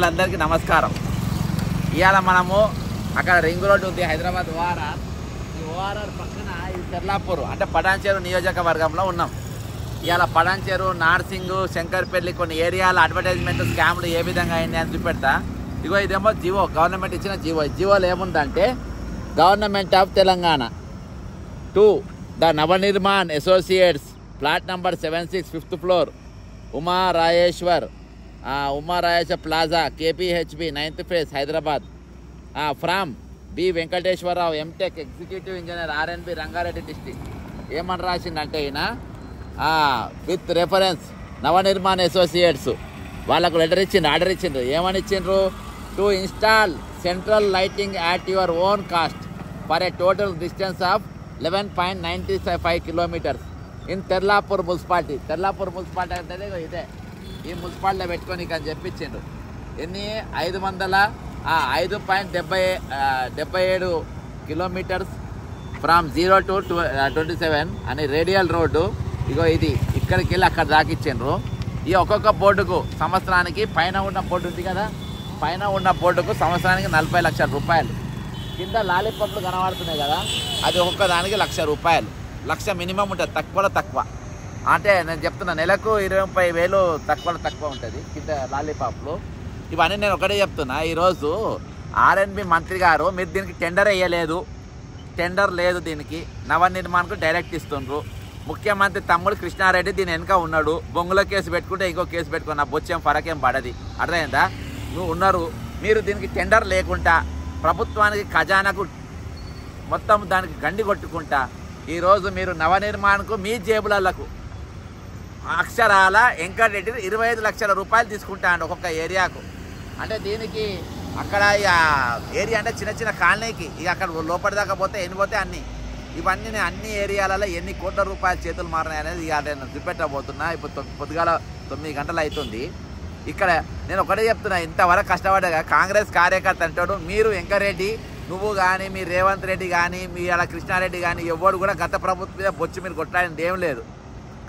అందరికీ నమస్కారం. ఇవాళ మనము అక్కడ రింగ్ రోడ్డు ఉంది, హైదరాబాద్ ఓఆర్ఆర్. ఈ ఓఆర్ఆర్ పక్కన ఇది తెర్లాపూర్ అంటే పటాన్చేరు నియోజకవర్గంలో ఉన్నాం. ఇవాళ పటాన్చేరు, నార్సింగ్, శంకర్పల్లి కొన్ని ఏరియాల అడ్వర్టైజ్మెంట్ స్కామ్లు ఏ విధంగా అయింది అని చూపెడతా. ఇగో ఇదేమో జివో, గవర్నమెంట్ ఇచ్చిన జివో. జివోలో ఏముందంటే government of Telangana to the Navnirman associates, plot number 76, 5th floor, Uma Rayeshwar plaza, KPHB, 9th phase, Hyderabad. From B Venkateswararao, MTech, executive engineer, RNB, Rangareddy district. ఏమని రాసిందంటే ఈయన విత్ రెఫరెన్స్ నవనిర్మాణ్ అసోసియేట్స్ వాళ్ళకు ఆర్డర్ ఇచ్చిండ్రు. ఏమని ఇచ్చిండ్రు? To install central lighting at your own cost for a total distance of 11.95 kilometers in తెర్లాపూర్ municipality. తెర్లాపూర్ municipality అంటే ఇదే, ఈ మున్సిపాలిటీలో పెట్టుకొని అని చెప్పించిండ్రు. ఎన్ని 5.77 kilometers ఫ్రమ్ 0 to 27 అని రేడియల్ రోడ్డు. ఇగో ఇది ఇక్కడికి వెళ్ళి అక్కడ దాకిచ్చిండ్రు. ఈ ఒక్కొక్క బోర్డుకు సంవత్సరానికి, పైన ఉన్న బోర్డు ఉంది కదా, పైన ఉన్న బోర్డుకు సంవత్సరానికి 40 లక్షల రూపాయలు. కింద లాలీపాప్లు కనబడుతున్నాయి కదా, అది ఒక్కొక్క దానికి ₹1,00,000. 1,00,000 మినిమం ఉంటుంది, తక్కువలో తక్కువ. అంటే నేను చెప్తున్నా, నెలకు 20,000 తక్కువ ఉంటుంది కింద లాలీపాప్లు. ఇవన్నీ నేను ఒకటే చెప్తున్నా. ఈరోజు RNB మంత్రి గారు, మీరు దీనికి టెండర్ వేయలేదు, టెండర్ లేదు దీనికి, నవనిర్మాణ్కు డైరెక్ట్ ఇస్తుండ్రు. ముఖ్యమంత్రి తమ్ముడు కృష్ణారెడ్డి దీని వెనక ఉన్నాడు. బొంగులో కేసు పెట్టుకుంటే ఇంకో కేసు పెట్టుకున్న బొచ్చేం ఫరకేం పడది. అర్థమైందా? నువ్వు ఉన్నారు, మీరు దీనికి టెండర్ లేకుండా ప్రభుత్వానికి, ఖజానాకు మొత్తం దానికి గండి కొట్టుకుంటా ఈరోజు మీరు నవనిర్మాణ్కు మీ జేబులకు అక్షరాల వెంకటరెడ్డి 25 లక్షల రూపాయలు తీసుకుంటా అండి ఒక్కొక్క ఏరియాకు. అంటే దీనికి అక్కడ ఏరియా అంటే చిన్న చిన్న కాలనీకి, ఇక అక్కడ లోపలి దాకా పోతే ఎన్ని పోతే అన్నీ, ఇవన్నీ నేను అన్ని ఏరియాలలో ఎన్ని కోట్ల రూపాయలు చేతులు మారినాయి అనేది ఇక నేను చూపెట్టబోతున్నా. ఇప్పుడు పొద్దుగాల 9 గంటలు అవుతుంది. ఇక్కడ నేను ఒకటే చెప్తున్నా, ఇంతవరకు కష్టపడ్డా కాంగ్రెస్ కార్యకర్త అంటాడు. మీరు వెంకరెడ్డి, నువ్వు కానీ, మీ రేవంత్ రెడ్డి కానీ, మీ అలా కృష్ణారెడ్డి కానీ, ఎవరు కూడా గత ప్రభుత్వం మీద బొచ్చి మీరు కొట్లాడింది ఏం లేదు.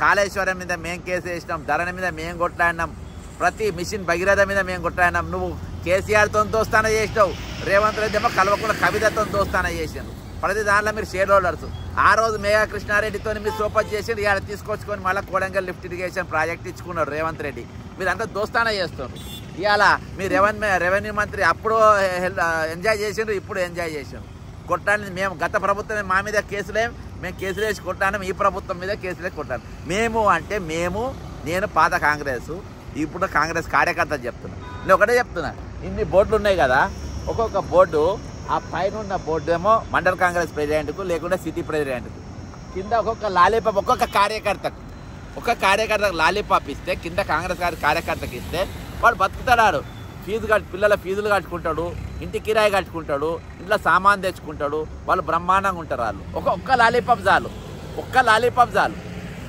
కాళేశ్వరం మీద మేము కేసు వేసినాం, ధరణి మీద మేము కొట్లాడినాం, ప్రతి మిషన్ భగీరథ మీద మేము కొట్లాడినాం. నువ్వు కేసీఆర్తో దోస్తాన చేసినావు, రేవంత్ రెడ్డి ఏమో కల్వకుండా కవితతో దోస్తాన చేసినావు. ప్రతి దాంట్లో మీరు షేర్ హోల్డర్స్. ఆ రోజు మేఘా కృష్ణారెడ్డితో మీరు సోపత్ చేసి ఇవాళ తీసుకొచ్చుకొని మళ్ళీ కోడంగల్ లిఫ్ట్ ఇరిగేషన్ ప్రాజెక్ట్ ఇచ్చుకున్నారు రేవంత్ రెడ్డి. మీరంతా దోస్తాన చేస్తున్నారు. ఇవాళ మీ రెవెన్యూ మంత్రి అప్పుడు ఎంజాయ్ చేసిండ్రు, ఇప్పుడు ఎంజాయ్ చేసిండ్రు. కొట్టాలని మేము గత ప్రభుత్వమే మా మీద మేము కేసులు వేసి కొట్టాను, ఈ ప్రభుత్వం మీద కేసులు వేసి కొట్టాను. మేము అంటే నేను పాత కాంగ్రెస్, ఇప్పుడు కాంగ్రెస్ కార్యకర్త చెప్తున్నా. నేను ఒకటే చెప్తున్నా, ఇన్ని బోర్డులు ఉన్నాయి కదా, ఒక్కొక్క బోర్డు, ఆ పైన ఉన్న బోర్డు ఏమో మండల్ కాంగ్రెస్ ప్రెసిడెంట్కు, లేకుంటే సిటీ ప్రెసిడెంట్కు, కింద ఒక్కొక్క లాలీపాప్ ఒక్క కార్యకర్తకు లాలీపాప్ ఇస్తే, కింద కాంగ్రెస్ కార్యకర్తకి ఇస్తే వాడు బతుకుతాడు. పిల్లల ఫీజులు కట్టుకుంటాడు, ఇంటి కిరాయి కట్టుకుంటాడు, ఇంట్లో సామాన్ తెచ్చుకుంటాడు, వాళ్ళు బ్రహ్మాండంగా ఉంటారు. వాళ్ళు ఒక్క లాలీపాప్ చాలు,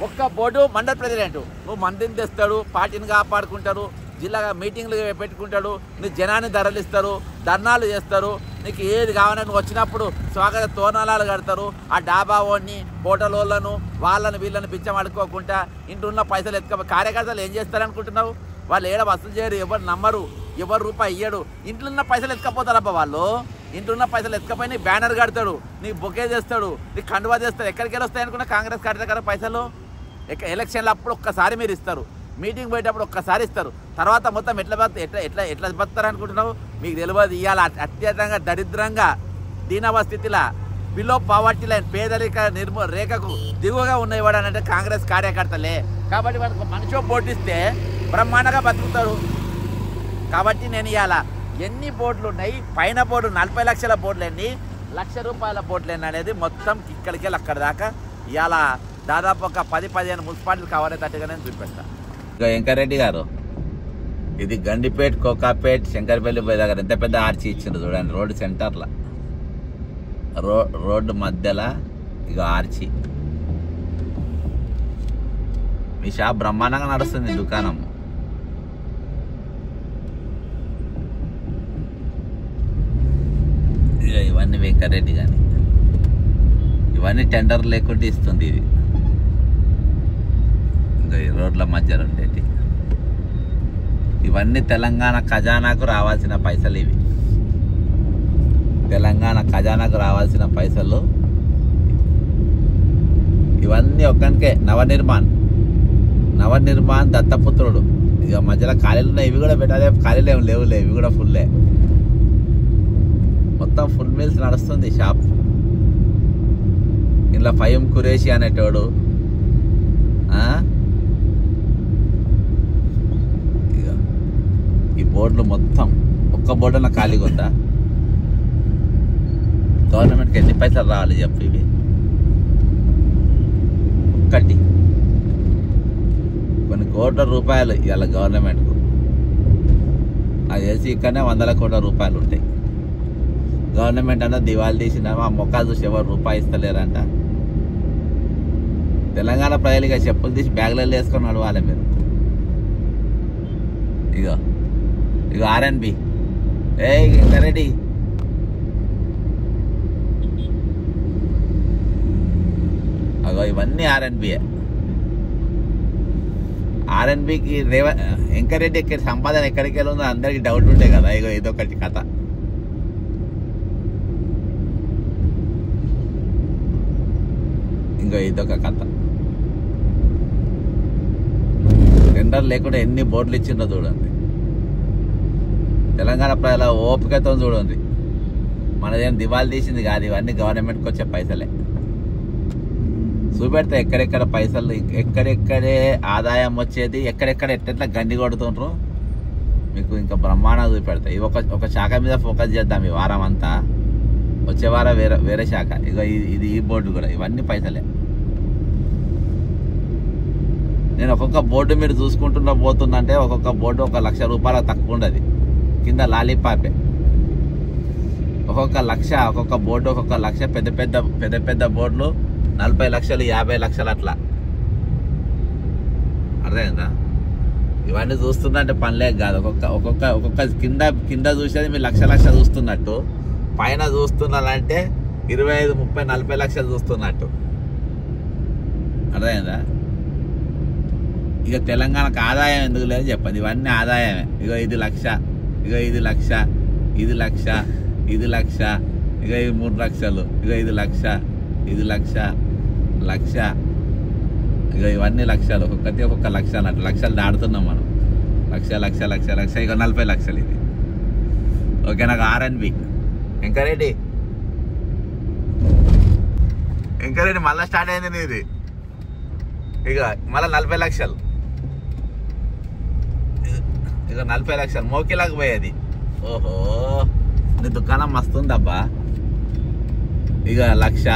ఒక్క బోర్డు మండల్ ప్రెసిడెంట్. నువ్వు మందిని తెస్తాడు, పార్టీని కాపాడుకుంటారు, జిల్లా మీటింగ్లు పెట్టుకుంటాడు, నీ జనాన్ని ధరలిస్తారు, ధర్నాలు చేస్తారు. నీకు ఏది కావాలని నువ్వు వచ్చినప్పుడు స్వాగత తోరణాలు కడతారు. ఆ డాబా ఓడిని, హోటల్ వాళ్ళను, వీళ్ళని పిచ్చం అడుక్కోకుండా ఇంట్లో ఉన్న పైసలు కార్యకర్తలు ఏం చేస్తారనుకుంటున్నావు? వాళ్ళు ఏడ వసూలు చేయరు, ఎవరు నమ్మరు, ఎవరు రూపాయి ఇయ్యడు. ఇంట్లో ఉన్న పైసలు ఎత్తుకపోతారబ్బా వాళ్ళు. ఇంట్లో ఉన్న పైసలు ఎత్తుకపోయి నీ బ్యానర్ కడతాడు, నీ బొకే చేస్తాడు, నీ కండువా చేస్తాడు. ఎక్కడికి వెళ్ళి వస్తాయనుకున్న కాంగ్రెస్ కార్యకర్త పైసలు ఎలక్షన్లు అప్పుడు ఒక్కసారి మీరు ఇస్తారు, మీటింగ్ పోయేటప్పుడు ఒక్కసారి ఇస్తారు. తర్వాత మొత్తం ఎట్లా బతుకుతారు అనుకుంటున్నావు? మీకు తెలియదు. ఇవాళ అత్యంతంగా దరిద్రంగా, దీనవ స్థితిలో, బిలో పావర్టీ లైన్, పేదరిక రేఖకు దిగువగా ఉన్నవాడు అంటే కాంగ్రెస్ కార్యకర్తలే. కాబట్టి వాళ్ళకి మనిషి పోటీస్తే బ్రహ్మాండంగా బతుకుతారు. కాబట్టి నేను ఇవాళ ఎన్ని బోర్డులు ఉన్నాయి, పైన బోర్డు 40 లక్షల బోర్డులు ఎన్ని, ₹1,00,000 బోర్డులు ఎన్ని అనేది మొత్తం ఇక్కడికి వెళ్ళి అక్కడ దాకా ఇవాళ దాదాపు ఒక 10-15 మున్సిపాలిటీలు కవర్ అయ్యేటట్టుగా నేను చూపెడతాను. ఇక వెంకరెడ్డి గారు, ఇది గండిపేట్, కోకాపేట్, శంకర్పల్లి పోయే దగ్గర ఎంత పెద్ద ఆర్చి ఇచ్చిండ్రు చూడండి. రోడ్డు సెంటర్లో, రోడ్డు మధ్యలో ఇక ఆర్చి. మీ షాప్ బ్రహ్మాండంగా నడుస్తుంది, దుకాణం. ఇక ఇవన్నీ వెంకరెడ్డి కానీ, ఇవన్నీ టెండర్ లేకుంటే ఇస్తుంది ఇది. ఇంకా రోడ్ల మధ్యలో ఉండేది ఇవన్నీ తెలంగాణ ఖజానాకు రావాల్సిన పైసలు. ఇవి తెలంగాణ ఖజానాకు రావాల్సిన పైసలు. ఇవన్నీ ఒక్కనికే నవనిర్మాణ్ దత్తపుత్రుడు. ఇక మధ్యలో ఖాళీలు ఉన్నాయి, ఇవి కూడా పెట్టాలి. ఖాళీలు ఏమి లేవులే, ఇవి కూడా ఫుల్లే. మొత్తం ఫుల్ మీల్స్ నడుస్తుంది షాప్. ఇలా ఫయం ఖురేషి అనేటోడు. ఇక ఈ బోర్డులు మొత్తం ఒక్క బోర్డున ఖాళీగా ఉందా? గవర్నమెంట్కి ఎన్ని పైసలు రావాలి చెప్పు? ఇవి ఒక్కటి కొన్ని కోట్ల రూపాయలు ఇవాళ గవర్నమెంట్కు. అది తెలిసి ఇక్కడనే 100 కోట్ల రూపాయలు ఉంటాయి. గవర్నమెంట్ అంతా దివాళీ తీసినామా, ఆ మొక్క చూసి ఎవరు రూపాయి ఇస్తలేరంట. తెలంగాణ ప్రజలు ఇక చెప్పులు తీసి బ్యాగులలో వేసుకొని నడవాలి మీరు. ఇగో ఆర్ఎన్బి ఇంకా రెడీ. అగో ఇవన్నీ ఆర్ఎన్బికి వెంకరెడ్డి ఎక్కడ సంపాదన ఎక్కడికి వెళ్ళి ఉందో అందరికి డౌట్ ఉండే కదా. ఇగో ఇదొకటి కథ. ఇంకో ఇదొక కథ. టెండర్ లేకుండా ఎన్ని బోర్డులు ఇచ్చిందో చూడండి. తెలంగాణ ప్రజల ఓపికతో చూడండి. మనదేం దివాళీ తీసింది కాదు, ఇవన్నీ గవర్నమెంట్కి వచ్చే పైసలే. చూపెడితే ఎక్కడెక్కడ పైసలు, ఎక్కడెక్కడే ఆదాయం వచ్చేది, ఎక్కడెక్కడ ఎట్లా గండి కొడుతుండ్రు మీకు ఇంకా బ్రహ్మాండంగా చూపెడతాయి. ఇవి ఒక శాఖ మీద ఫోకస్ చేద్దాం ఈ వారం అంతా. వచ్చే వారం వేరే శాఖ. ఇక ఇది ఈ బోర్డు కూడా, ఇవన్నీ పైసలే. నేను ఒక్కొక్క బోర్డు మీరు చూసుకుంటున్నా పోతుందంటే ఒక్కొక్క బోర్డు 1 లక్ష రూపాయలు తక్కువ ఉండదు. కింద లాలీపాపే. ఒక్కొక్క బోర్డు 1 లక్ష. పెద్ద బోర్డులు 40 లక్షలు 50 లక్షలు అట్లా. అర్థమైందా? ఇవన్నీ చూస్తుందంటే పనిలేక కాదు. ఒక్కొక్క కింద చూసేది మీరు లక్ష చూస్తున్నట్టు, పైన చూస్తున్నారంటే 25, 30, 40 లక్షలు చూస్తున్నట్టు. అర్థమైందా? ఇక తెలంగాణకు ఆదాయం ఎందుకు లేదు చెప్పదు. ఇవన్నీ ఆదాయమే. ఇక ఇది 1 లక్ష, ఇక ఇది 1 లక్ష, ఇది 1 లక్ష, ఇది 1 లక్ష, ఇక ఇది 3 లక్షలు, ఇక ఇది 1 లక్ష, ఇది 1 లక్ష, ఇక ఇవన్నీ లక్షలు. ఒక్కొక్కటి 1 లక్ష అన్నట్టు. లక్షలు దాడుతున్నాం మనం. లక్ష, ఇక 40 లక్షలు ఇది. ఓకే. నాకు ఆర్ఎన్బి వెంకరెడ్డి మళ్ళీ స్టార్ట్ అయింది నీది. ఇక మళ్ళీ 40 లక్షలు. ఇక 40 లక్షలు మోకిలాగా పోయేది. ఓహో, నీ దుకాణం మస్తుందబ్బా. ఇక 1 లక్ష,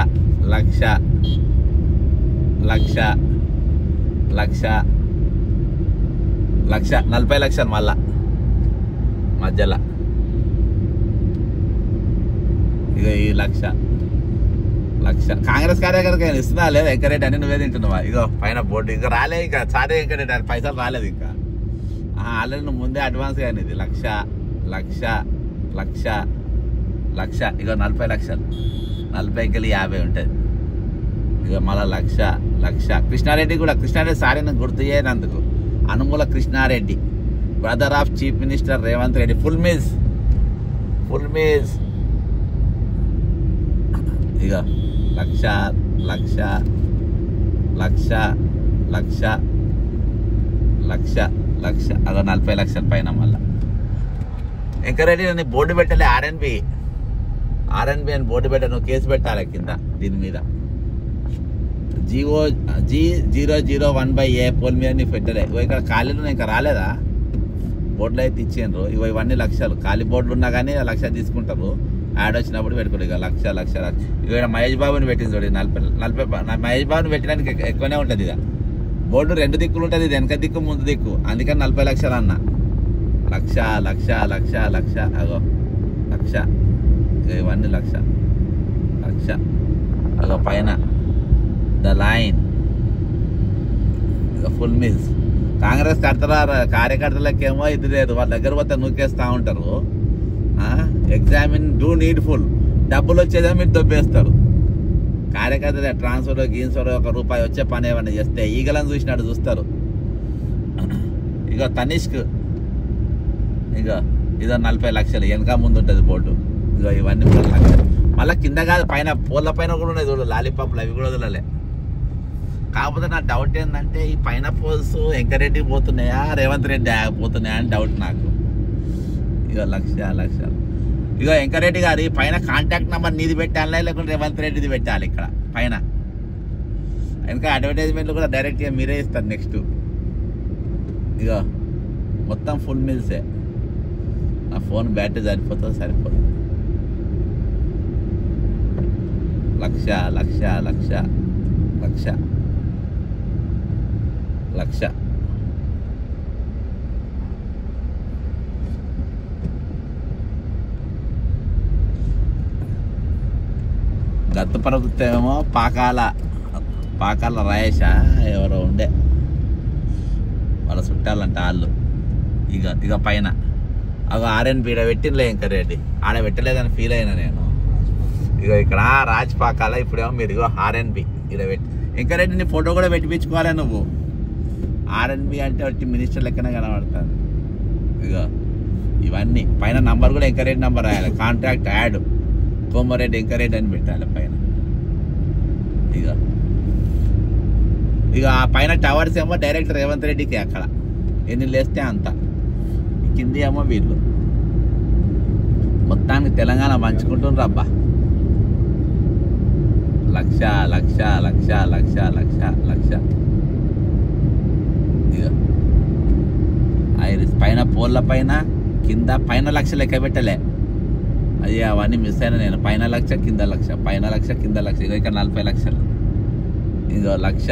40 లక్షలు మళ్ళా మధ్యలో. ఇక ఈ 1 లక్ష కాంగ్రెస్ కార్యకర్తకి ఇస్తున్నా లేదా? వెంకరెడ్డి అని నువ్వే తింటున్నావా? ఇగో పైన బోర్డు ఇంకా రాలే. ఇంకా సారే వెంకరెడ్డి అని పైసలు రాలేదు ఇంకా. ఆల్రెడీ నువ్వు ముందే అడ్వాన్స్ కానీ. ఇది 1 లక్ష, ఇక 40 లక్షలు. 40కి 50 ఉంటుంది. ఇక మళ్ళీ 1 లక్ష. కృష్ణారెడ్డి కూడా. కృష్ణారెడ్డి సారీ నేను గుర్తు చేయనందుకు. అనుమూల Krishna Reddy, brother of chief minister Revanth Reddy. Full meals. ఇక 1 లక్ష, అదో 40 లక్షల పైన. మళ్ళా వెంకరెడ్డి నేను బోర్డు పెట్టలే. ఆర్ఎన్బి అని బోర్డు పెట్టా. నువ్వు కేసు పెట్టాలి కింద దీని మీద. G001/A పోల్ మీద నీకు పెట్టలే. ఇక్కడ ఖాళీలు ఇంకా రాలేదా? బోర్డులు అయితే ఇచ్చిండ్రు. ఇవన్నీ లక్షలు. ఖాళీ బోర్డులు ఉన్నా కానీ 1 లక్ష తీసుకుంటారు. యాడ్ వచ్చినప్పుడు పెట్టుకోండి. ఇక 1 లక్ష. ఇక మహేష్ బాబుని పెట్టింది చూడండి. 40 మహేష్ బాబుని పెట్టడానికి ఎక్కువనే ఉంటుంది. ఇక బోర్డు 2 దిక్కులు ఉంటుంది. ఇది వెనక దిక్కు, ముందు దిక్కు. అందుకని 40 లక్షలు అన్న. 1 లక్ష. అగో 1 లక్ష. ఇవన్నీ 1 లక్ష. అగో పైన ద లైన్. ఇక ఫుల్ మీల్స్. కాంగ్రెస్ కార్యకర్తలకేమో ఇది లేదు. వాళ్ళ దగ్గర పోతే నూకేస్తూ ఉంటారు. Examine do needful. డబ్బులు వచ్చేదేమో మీరు దొబ్బేస్తారు. కార్యకర్తలు ట్రాన్స్ఫర్ గీన్స్ఫర్ 1 రూపాయి వచ్చే పని ఏమన్నా చేస్తే ఈగలను చూసినట్టు చూస్తారు. ఇక తనిష్క్ ఇక ఇదో 40 లక్షలు వెనక ముందు ఉంటుంది బోటు. ఇక ఇవన్నీ 3 లక్షలు. మళ్ళీ కింద కాదు పైన పోల్ల పైన కూడా ఉన్నాయి చూడు లాలీపాప్లు, అవి కూడా వదలలే. కాకపోతే నా డౌట్ ఏంటంటే ఈ పైన పోల్స్ వెంకరెడ్డికి పోతున్నాయా రేవంత్ రెడ్డి పోతున్నాయా అని డౌట్ నాకు. ఇక లక్షలు. ఇక వెంకరెడ్డి గారి పైన కాంటాక్ట్ నెంబర్ నీది పెట్టాలి, లేకుంటే రేవంత్ రెడ్డిది పెట్టాలి ఇక్కడ పైన. ఇంకా అడ్వర్టైజ్మెంట్లు కూడా డైరెక్ట్గా మీరే ఇస్తారు నెక్స్ట్. ఇక మొత్తం ఫుల్ మిల్సే. నా ఫోన్ బ్యాటరీ సరిపోతుంది. లక్ష. గత ప్రభుత్వం ఏమో పాకాల రాయేష ఎవరో ఉండే వాళ్ళ చుట్టాలంట వాళ్ళు. ఇక పైన అవి ఆర్ఎన్బి ఈడ పెట్టినలే వెంకరెడ్డి, ఆడ పెట్టలేదని ఫీల్ అయినా నేను. ఇక ఇక్కడ రాజ్పాకాల ఇప్పుడేమో మీరు ఇగో ఆర్ఎన్బి ఈడ పెట్టి వెంకరెడ్డిని ఫోటో కూడా పెట్టించుకోవాలి నువ్వు. ఆర్ఎన్బి అంటే వచ్చి మినిస్టర్ లెక్కనే కనబడతాను. ఇక ఇవన్నీ పైన నంబర్ కూడా వెంకరెడ్డి నంబర్ రాయాలి. కాంట్రాక్ట్ యాడ్ కోమారెడ్డి వెంకరెడ్డి అని పెట్టాలి పైన. ఇక ఆ పైన టవర్స్ ఏమో డైరెక్ట్ రేవంత్ రెడ్డికి, అక్కడ ఎన్ని లేస్తే అంత. కింది ఏమో వీళ్ళు. మొత్తానికి తెలంగాణ పంచుకుంటుండ్రు అబ్బా. లక్ష. ఇక ఐరిస్ పైన పోల్ల పైన కింద పైన లక్ష లెక్క పెట్టలే. అది అవన్నీ మిస్ అయినా నేను. పైన లక్ష కింద లక్ష, పైన లక్ష కింద లక్ష. ఇక ఇక్కడ 40 లక్షలు. ఇక లక్ష.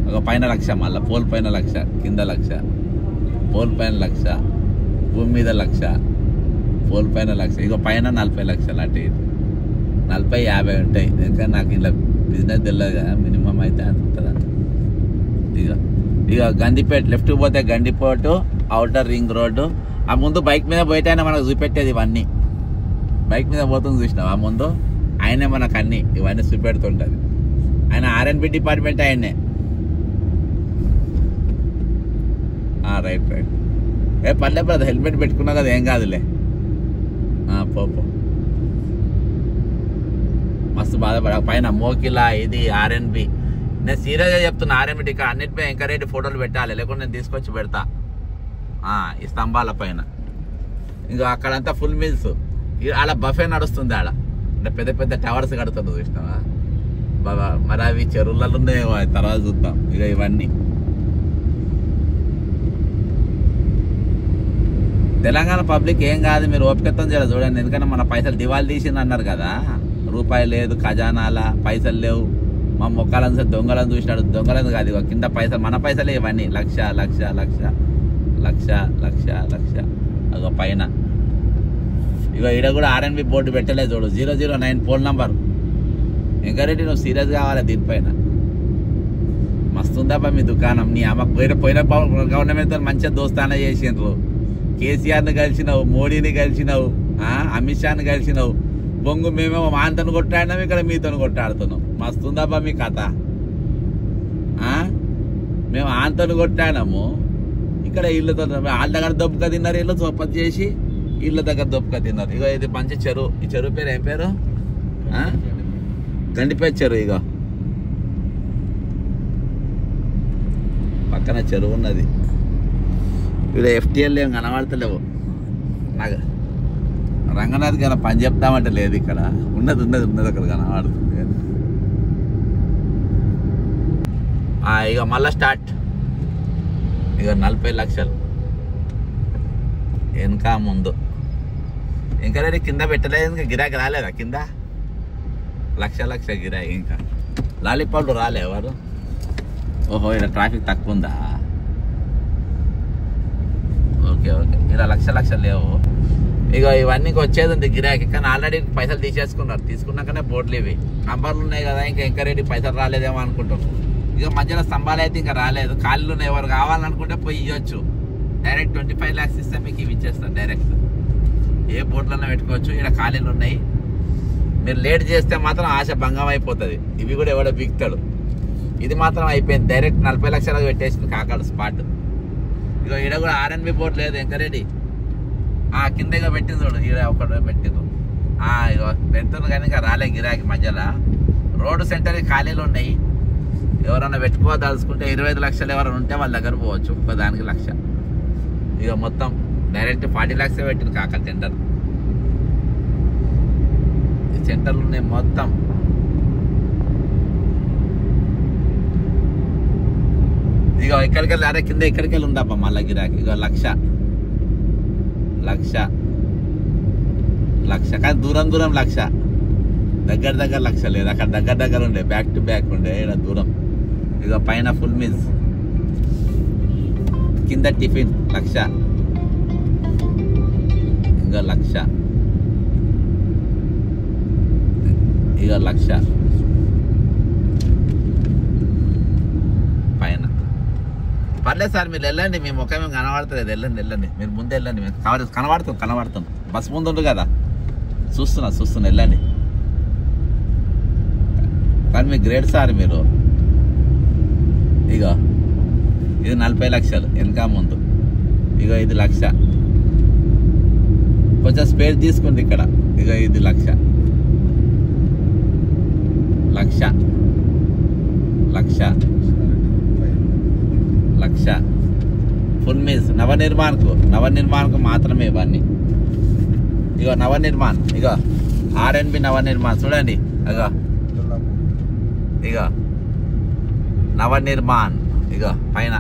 ఒక పైన లక్ష, మళ్ళీ పోల్ పైన లక్ష, కింద లక్ష, పోల్ పైన లక్ష, భూమి మీద లక్ష, పోల్ పైన లక్ష. ఇక పైన 40 లక్షలు. అటు ఇటు 40-50 ఉంటాయి. ఇంకా నాకు ఇలా బిజినెస్ తెలియదు కదా, మినిమం అయితే అంత ఉంటుంది. ఇక గండిపేట లెఫ్ట్ పోతే గండిపేట అవుటర్ రింగ్ రోడ్డు. ఆ ముందు బైక్ మీద పోయితేనే మనకు చూపెట్టేది ఇవన్నీ. బైక్ మీద పోతుంది చూసినావు ఆ ముందు, ఆయనే మనకు అన్నీ ఇవన్నీ చూపెడుతుంటుంది. ఆయన ఆర్ఎన్బి డిపార్ట్మెంట్ ఆయన్నే. రైట్. పర్లే బ్రదర్, హెల్మెట్ పెట్టుకున్నా కదా ఏం కాదులే. పో మస్తు బాధపడ. పైన మోకిలా ఇది ఆర్ఎన్బి. నేను సీరియస్గా చెప్తున్నా, ఆర్ఎన్బి ఇక్కడ అన్నిటిపై వెంకరెడ్డి ఫోటోలు పెట్టాలి, లేకుంటే నేను తీసుకొచ్చి పెడతా ఈ స్తంభాల పైన. ఇంకా అక్కడంతా ఫుల్ మిల్స్. అలా బఫే నడుస్తుంది ఆడ, అంటే పెద్ద పెద్ద టవర్స్ కడుతుంది చూసినావా బాబా. మరి అవి చెరువులలో ఉన్నాయేమో, తర్వాత చూద్దాం. ఇక ఇవన్నీ తెలంగాణ పబ్లిక్ ఏం కాదు, మీరు ఓపికత్వం చేయాలి చూడండి. ఎందుకంటే మన పైసలు దివాళీ తీసింది అన్నారు కదా, రూపాయి లేదు ఖజానాల, పైసలు లేవు, మా మొక్కలను దొంగలను చూసినాడు. దొంగలను కాదు, ఇక కింద పైసలు మన పైసలే ఇవన్నీ. లక్ష. అగో పైన ఇక ఈడ కూడా ఆర్ఎన్బి బోర్డు పెట్టలేదు చూడు, 009 పోల్ నంబర్. వెంకరెడ్డి నువ్వు సీరియస్ కావాలి దీనిపైన. మస్తుందా మీ దుకాణం. నీ అమ్మకు పోయిన గవర్నమెంట్తో మంచిగా దోస్తానా చేసిండ్రు. కేసీఆర్ని కలిసినావు, మోడీని కలిసినావు, అమిత్ షాని కలిసినావు. బొంగు మేమేమో మాంతను కొట్టాడినాము, ఇక్కడ మీతో కొట్టాడుతున్నాం. మస్తుందా మీ కథ. మేము ఆంతను కొట్టాడాము, ఇక్కడ ఇళ్ళతో వాళ్ళ దగ్గర దొప్పుక తిన్నారు, ఇల్లు చొప్పతి చేసి ఇళ్ళ దగ్గర దొప్పుక తిన్నారు. ఇక ఇది మంచి చెరువు. ఈ చెరువు పేరు ఏం పేరు? గండిపేట చెరువు. ఇక పక్కన చెరువు ఉన్నది. ఇక్కడ FTL ఏం కనబడతలేవు నాకు. రంగనాథ్ గారు పని చెప్తామంటే లేదు, ఇక్కడ ఉన్నది అక్కడ కనబడుతుంది. ఇక మళ్ళా స్టార్ట్. ఇక 40 లక్షలు వెనక ముందు. ఇంకా రేపు కింద పెట్టలేదు, ఇంకా గిరాకీ రాలేదా కింద? లక్ష గిరాకీ. ఇంకా లాలీపాప్లు రాలే ఎవరు? ఓహో, ఇలా ట్రాఫిక్ తక్కువ ఉందా? ఓకే. ఇలా లక్షలు లేవు. ఇక ఇవన్నీ వచ్చేది ఉంది గిరాకీ, కానీ ఆల్రెడీ పైసలు తీసేసుకున్నారు. తీసుకున్నాకనే బోర్డులు ఇవి నంబర్లు ఉన్నాయి కదా. ఇంకా రెడ్డి పైసలు రాలేదేమో అనుకుంటారు. ఇక మధ్యలో స్తంభాలు అయితే ఇంకా రాలేదు. ఖాళీలు ఉన్నాయి, ఎవరు కావాలనుకుంటే పోయి ఇవ్వచ్చు. డైరెక్ట్ 25 lakhs ఇస్తే మీకు ఇవి ఇచ్చేస్తారు డైరెక్ట్. ఏ బోర్డులన్నా పెట్టుకోవచ్చు. ఇక్కడ ఖాళీలు ఉన్నాయి. మీరు లేట్ చేస్తే మాత్రం ఆశ భంగం అయిపోతుంది. ఇవి కూడా ఎవడో బిగుతాడు. ఇది మాత్రం అయిపోయింది. డైరెక్ట్ 40 లక్షలకు పెట్టేసింది కాకాడు స్పాట్. ఇక ఈడ కూడా ఆర్ఎన్బి బోర్డు లేదు ఎంకరెడ్డి. కిందగా పెట్టింది చూడు, ఈడ ఒకటి పెట్టింది. ఇక పెడుతుంది కానీ ఇంకా రాలే గిరాకి మధ్యలో. రోడ్డు సెంటర్ ఖాళీలు ఉన్నాయి. ఎవరన్నా పెట్టుకోదలుచుకుంటే 25 లక్షలు ఎవరైనా ఉంటే వాళ్ళ దగ్గర పోవచ్చు. దానికి 1 లక్ష. ఇక మొత్తం డైరెక్ట్ 40 లక్షలు పెట్టింది కాక టెండర్. సెంటర్లు ఉన్నాయి మొత్తం. ఇక ఇక్కడికి వెళ్ళి అరే కింద ఇక్కడికి వెళ్ళి ఉందప్ప మళ్ళా గిరాకి. ఇక 1 లక్ష కానీ దూరం 1 లక్ష. దగ్గర 1 లక్ష లేదు. అక్కడ దగ్గర ఉండే బ్యాక్ టు బ్యాక్ ఉండే ఇక్కడ దూరం. ఇక పైన ఫుల్ మీల్స్, కింద టిఫిన్ 1 లక్ష. ఇంకా 1 లక్ష. ఇక 1 లక్ష పైన. పర్లేదు సార్ మీరు వెళ్ళండి, మీ ముఖం ఏం కనబడతలేదు. వెళ్ళండి మీరు ముందే వెళ్ళండి. మేము కనబడుతాం బస్ ముందు ఉండు కదా, చూస్తున్నా వెళ్ళండి. కానీ మీకు గ్రేట్ సార్ మీరు. ఇక ఇది 40 లక్షలు వెనక ముందు. ఇక ఇది 1 లక్ష. కొంచెం స్పేస్ తీసుకుంది ఇక్కడ. ఇక ఇది 1 లక్ష. 1 లక్ష ఫుల్ మీల్స్. నవనిర్మాణకు మాత్రమే ఇవన్నీ. ఇక నవనిర్మాణ్, ఇక ఆర్ఎన్బి నవనిర్మాణ్ చూడండి. ఇక నవనిర్మాణ్ ఇక పైన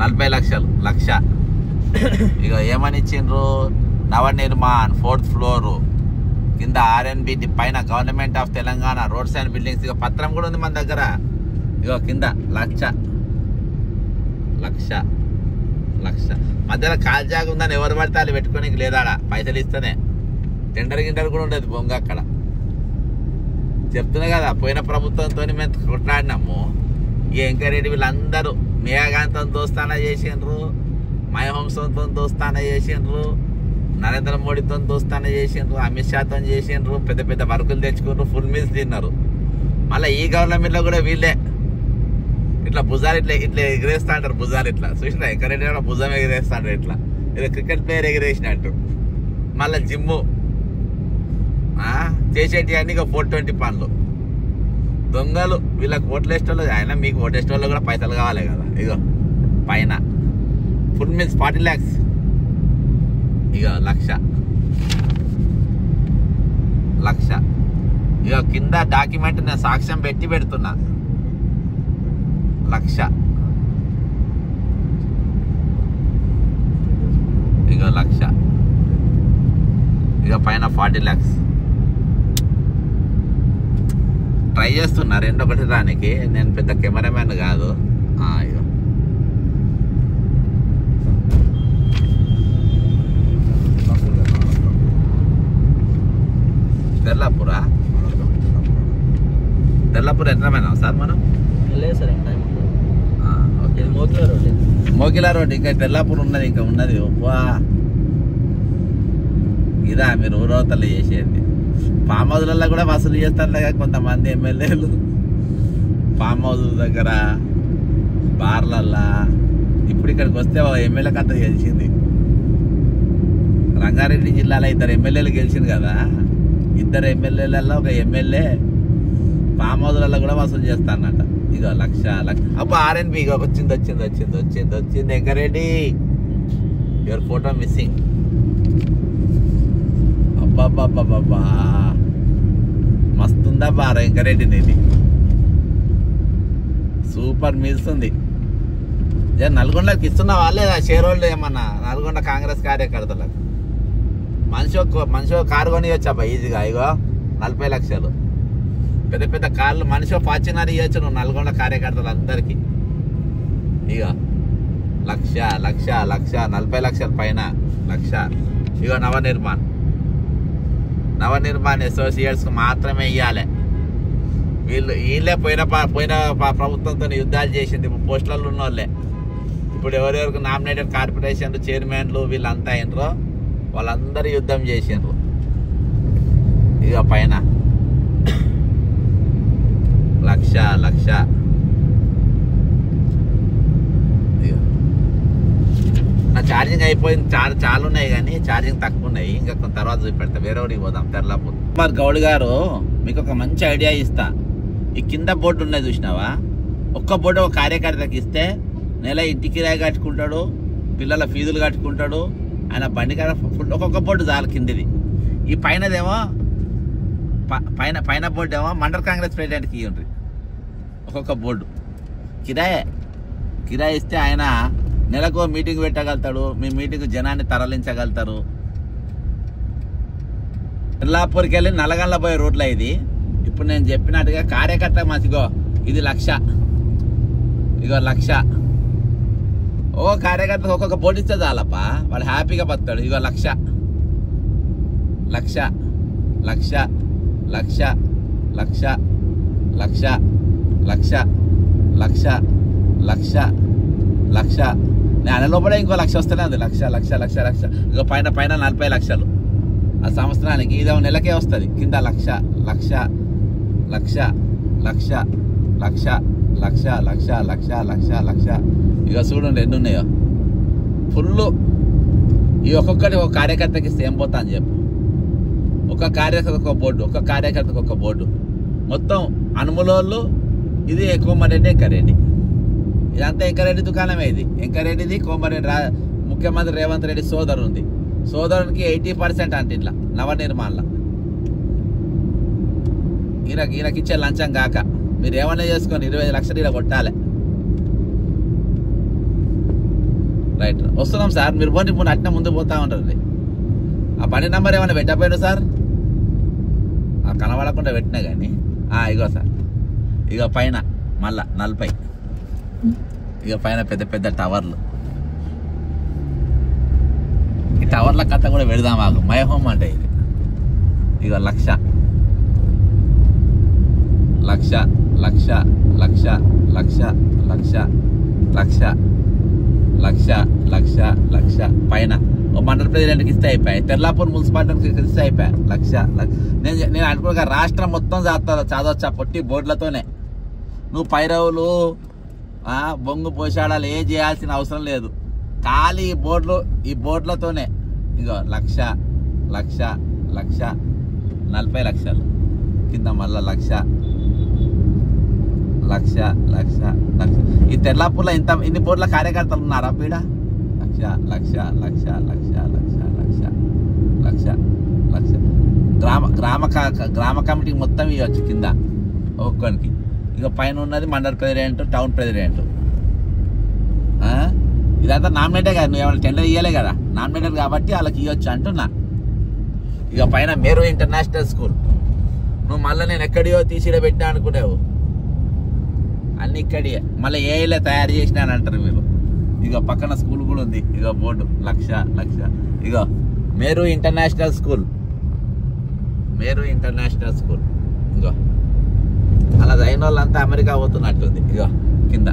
40 లక్షలు 1 లక్ష. ఇక ఏమని ఇచ్చిండ్రు, నవనిర్మాణ్ 4th ఫ్లోరు కింద ఆర్ఎన్బి పైన government of Telangana roads and buildings. ఇక పత్రం కూడా ఉంది మన దగ్గర. ఇక కింద 1 లక్ష. మధ్యలో కాల్జాగా ఉందని ఎవరు పడితే వాళ్ళు పెట్టుకోనికి లేదాడ, పైసలు ఇస్తేనే. టెండర్ కూడా ఉండదు బొంగ అక్కడ. చెప్తున్నా కదా, పోయిన ప్రభుత్వంతో మేము కొట్లాడినాము. ఈ వెంకరెడ్డి వీళ్ళందరూ మేఘాంతో దోస్తానా చేసిండ్రు, మయహంసంతో దోస్తానా చేసిండ్రు, నరేంద్ర మోడీతో దోస్తానా చేసిండ్రు, అమిత్ షాతో చేసిండ్రు. పెద్ద వర్కులు తెచ్చుకుంటారు, ఫుల్ మీల్స్ తిన్నారు. మళ్ళీ ఈ గవర్నమెంట్లో కూడా వీళ్ళే ఇట్లా భుజాలు ఇట్లా ఎగిరేస్తా అంటారు. భుజాలు ఇట్లా చూసినా వెంకరెడ్డి కూడా భుజం ఎగిరేస్తా అంటారు. ఇట్లా ఏదో క్రికెట్ ప్లేయర్ ఎగిరేసినట్టు. మళ్ళీ జిమ్ము చేసేటి అన్ని ఇక 420 పనులు. దొంగలు వీళ్ళకి ఓట్లు వేసేటోళ్ళు. ఆయన మీకు ఓటు వేసేటోళ్ళు కూడా పైసలు కావాలి కదా. ఇగో పైన ఫుల్ మీల్స్ 40 lakhs. ఇక 1 లక్ష. ఇక కింద డాక్యుమెంట్ నేను సాక్ష్యం పెడుతున్నా. 1 లక్ష. ఇక 1 లక్ష. ఇక పైన 40 lakhs. ట్రై చేస్తున్నా 2 రానికి. నేను పెద్ద కెమెరామ్యాన్ కాదు. ఇక తెల్లాపూర్ ఎంతమైనా సార్ మనం? లేదు సార్, మోకిలా రోడ్. ఇంకా తెల్లాపూర్ ఉన్నది, ఇంకా ఉన్నది. ఇదా మీరు ఊరవతలు చేసేది. ఫామ్ హౌస్లలో కూడా వసూలు చేస్తారు కొంతమంది ఎమ్మెల్యేలు. ఫామ్ హౌస్ దగ్గర, బార్లల్లా. ఇప్పుడు ఇక్కడికి వస్తే ఎమ్మెల్యే కథ గెలిచింది. రంగారెడ్డి జిల్లాలో 2 ఎమ్మెల్యేలు గెలిచింది కదా. 2 ఎమ్మెల్యేలలో ఒక ఎమ్మెల్యే ఫామ్ హౌస్లలో కూడా వసూలు చేస్తానట. ఇక 1 లక్ష. అబ్బా ఆర్ఎన్బి ఇక వచ్చింది వెంకరెడ్డి. Your photo missing. అబ్బాబ్బాబ్బా మస్తుందా బారా వెంకరెడ్డి నీది. సూపర్ మీల్స్ ఉంది. నల్గొండకి ఇస్తున్నావా లేదా షేర్ హోల్డ్ ఏమన్నా? నల్గొండ కాంగ్రెస్ కార్యకర్తలకు మనిషి కారు కొనియొచ్చు అబ్బా ఈజీగా. ఇగో 40 లక్షలు. పెద్ద కార్లు మనిషి ఫార్చునర్ ఇవ్వచ్చు నువ్వు నల్గొండ కార్యకర్తలు అందరికీ. ఇక 1 లక్ష 40 లక్షల పైన 1 లక్ష. ఇగో నవనిర్మాణ్ అసోసియేట్స్కి మాత్రమే ఇవ్వాలి. వీళ్ళే పోయిన ప్రభుత్వంతో యుద్ధాలు చేసింది. ఇప్పుడు పోస్టులలో ఉన్న వాళ్ళే. ఇప్పుడు ఎవరెవరికి నామినేటెడ్ కార్పొరేషన్లు చైర్మన్లు వీళ్ళంతా అయినరో వాళ్ళందరూ యుద్ధం చేసిండ్రు. ఇక పైన 1 లక్ష లక్ష నా ఛార్జింగ్ అయిపోయింది. చాలా ఉన్నాయి కానీ ఛార్జింగ్ తక్కువ ఉన్నాయి. ఇంకా కొంత తర్వాత చూపెడతా. వేరే ఊరికి పోదాం తెర్లాపూర్. కుమార్ గౌడ్ గారు మీకు ఒక మంచి ఐడియా ఇస్తా. ఈ కింద బోర్డు ఉన్నాయి చూసినావా, ఒక్క బోర్డు ఒక కార్యకర్తకి ఇస్తే నెల ఇంటికి రాయి కట్టుకుంటాడు, పిల్లల ఫీజులు కట్టుకుంటాడు, ఆయన బండి కాడ ఒక్కొక్క బోర్డు చాలు కిందిది. ఈ పైనదేమో పైన బోర్డు ఏమో మండల కాంగ్రెస్ ప్రెసిడెంట్కి ఇవ్వండి ఒక్కొక్క బోర్డు. కిరాయి ఇస్తే ఆయన నెలకు మీటింగ్ పెట్టగలుగుతాడు. మీ మీటింగ్ జనాన్ని తరలించగలుగుతారు. తెల్లాపూర్కి వెళ్ళి నల్లగండ్ల పోయే రోడ్లో ఇది. ఇప్పుడు నేను చెప్పినట్టుగా కార్యకర్త మంచిగో ఇది లక్ష, ఇగో లక్ష. ఓ కార్యకర్తకు ఒక్కొక్క బోర్డు ఇస్తే చాలప్ప, వాడు హ్యాపీగా బతాడు. ఇగో లక్ష లక్ష లక్ష లక్ష లక్ష లక్ష లక్ష లక్ష లక్ష లక్ష. నేను లోపల ఇంకో లక్ష వస్తూనే ఉంది. లక్ష లక్ష లక్ష లక్ష. ఇక పైన 40 లక్షలు ఆ సంవత్సరానికి. ఇదేమో నెలకే వస్తుంది. కింద లక్ష లక్ష లక్ష లక్ష లక్ష లక్ష లక్ష లక్ష లక్ష లక్ష. ఇక చూడండి ఎన్ని ఉన్నాయో ఫుల్. ఈ ఒక్కొక్కటి ఒక కార్యకర్తకి ఇస్తే ఏం పోతా అని చెప్పు. ఒక కార్యకర్తకు ఒక బోర్డు, ఒక కార్యకర్తకు ఒక బోర్డు. మొత్తం అనుములోళ్ళు. ఇది కోమరెడ్డి ఎంకరెడ్డి. ఇదంతా ఎంకరెడ్డి దుకాణమే. ఇది ఎంకరెడ్డిది. కోమరెడ్డి ముఖ్యమంత్రి రేవంత్ రెడ్డి సోదరు ఉంది. సోదరునికి 80% అంటే ఇట్లా నవనిర్మాణంలో. ఈయనకి ఇచ్చే లంచం కాక మీరు ఏమన్నా చేసుకొని 25 లక్షలు ఇలా కొట్టాలి. రైట్, వస్తున్నాం సార్. మీరు పోనీ ఇప్పుడు అట్నే ముందు పోతా ఉంటారు. ఆ బండి నెంబర్ ఏమైనా పెట్టకపోయాడు సార్? కనబడకుండా పెట్టినా కానీ. ఇగో సార్, ఇగో పైన మళ్ళా 40. ఇక పైన పెద్ద పెద్ద టవర్లు. ఈ టవర్ల కథ కూడా పెడదాం మాకు. మై హోమ్ అంటే ఇది. ఇక లక్ష లక్ష లక్ష లక్ష లక్ష లక్ష లక్ష లక్ష లక్ష లక్ష. పైన ఓ మండల ప్రెసిడెంట్కి ఇస్తే అయిపోయాయి. తెల్లాపూర్ మున్సిపాలిటీకి ఇస్తే అయిపోయాయి. లక్ష. నేను అనుకున్నా రాష్ట్రం మొత్తం చదవచ్చా పొట్టి బోర్డులతోనే. నువ్వు పైరవులు బొంగు పోషాడాలు ఏ చేయాల్సిన అవసరం లేదు. ఖాళీ ఈ బోర్డులతోనే. ఇగో లక్ష లక్ష లక్ష 40 లక్షలు. కింద మళ్ళా లక్ష లక్ష లక్ష లక్ష. ఈ తెల్లాపూర్లో ఇన్ని బోర్డుల కార్యకర్తలు ఉన్నారా పీడ? లక్ష లక్ష లక్ష లక్ష లక్ష లక్ష లక్ష లక్ష. గ్రామ కమిటీకి మొత్తం ఇవ్వచ్చు కింద ఒక్కొక్కరికి. ఇక పైన ఉన్నది మండల ప్రెసిడెంట్, టౌన్ ప్రెసిడెంట్. ఇదంతా నామినేటే కదా. నువ్వు ఏమైనా టెండర్ ఇవ్వలే కదా, నామినేటర్ కాబట్టి వాళ్ళకి ఇవ్వచ్చు అంటున్నా. ఇక పైన మేరు ఇంటర్నేషనల్ స్కూల్. నువ్వు మళ్ళీ నేను ఎక్కడియో తీసిడ పెట్టినా అనుకునేవు. అన్ని ఇక్కడే మళ్ళీ ఏఐలో తయారు చేసినాను అంటారు మీరు. ఇక పక్కన స్కూల్ కూడా ఉంది. ఇక బోర్డు లక్ష లక్ష. ఇక మేరు ఇంటర్నేషనల్ స్కూల్, మేరు ఇంటర్నేషనల్ స్కూల్. ఇగో అలా అయిన వాళ్ళంతా అమెరికా పోతున్నట్టుంది. ఇగో కింద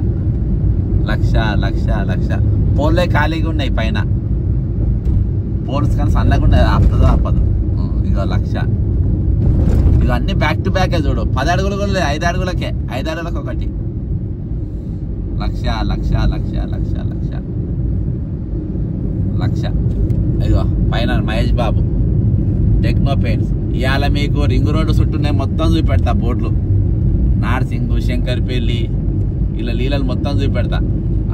లక్ష లక్ష లక్ష. పోన్లే ఖాళీగా ఉన్నాయి పైన. పోన్స్ కానీ సన్నగా ఉన్నాయి. ఆపుతుందో ఆపదు. ఇగో లక్ష. ఇక అన్ని బ్యాక్ టు బ్యాకే చూడు. 10 అడుగులు కూడా లేదు. 5 అడుగులకే. 5 అడుగులకు ఒకటి. లక్ష లక్ష లక్ష లక్ష లక్ష లక్ష. ఇగో పైన మహేష్ బాబు టెక్నో పెయింట్స్. ఇవాళ మీకు రింగ్ రోడ్డు చుట్టూనే మొత్తం చూపెడతా బోర్డులు. నార్సింగ్, శంకర్పల్లి ఇలా లీలలు మొత్తం చూపెడతా.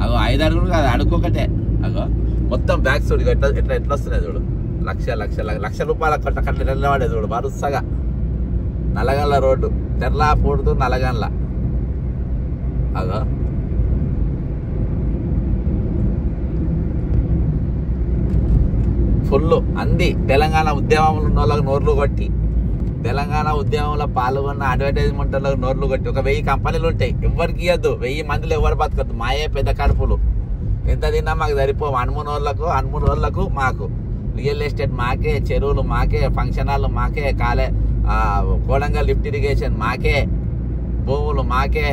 అగో 5 అడుగులు కాదు, అడుక్కొకటే. అగో మొత్తం బ్యాక్ చూడు. ఎట్లా వస్తున్నాయి చూడు. లక్ష లక్ష లక్ష రూపాయల కట్ట నిలబడే చూడు వరుసగా. నల్లగండ్ల రోడ్డు, తెర్లాపూర్దు నల్లగండ్ల. అగో ఫుల్ అంది. తెలంగాణ ఉద్యమంలో ఉన్న వాళ్ళకి నోర్లు కొట్టి, తెలంగాణ ఉద్యమంలో పాల్గొన్న అడ్వర్టైజ్మెంట్లకు నోర్లు కొట్టి. ఒక 1000 కంపెనీలు ఉంటాయి. ఎవరికి ఇవ్వద్దు. 1000 మందిలో ఎవరు బతకద్దు. మాయే పెద్ద కడుపులు. ఎంత తిన్నా మాకు సరిపోవు. అన్మునోళ్ళకు మాకు. రియల్ ఎస్టేట్ మాకే, చెరువులు మాకే, ఫంక్షన్ హాల్ మాకే, కోడంగల్ లిఫ్ట్ ఇరిగేషన్ మాకే, భూములు మాకే.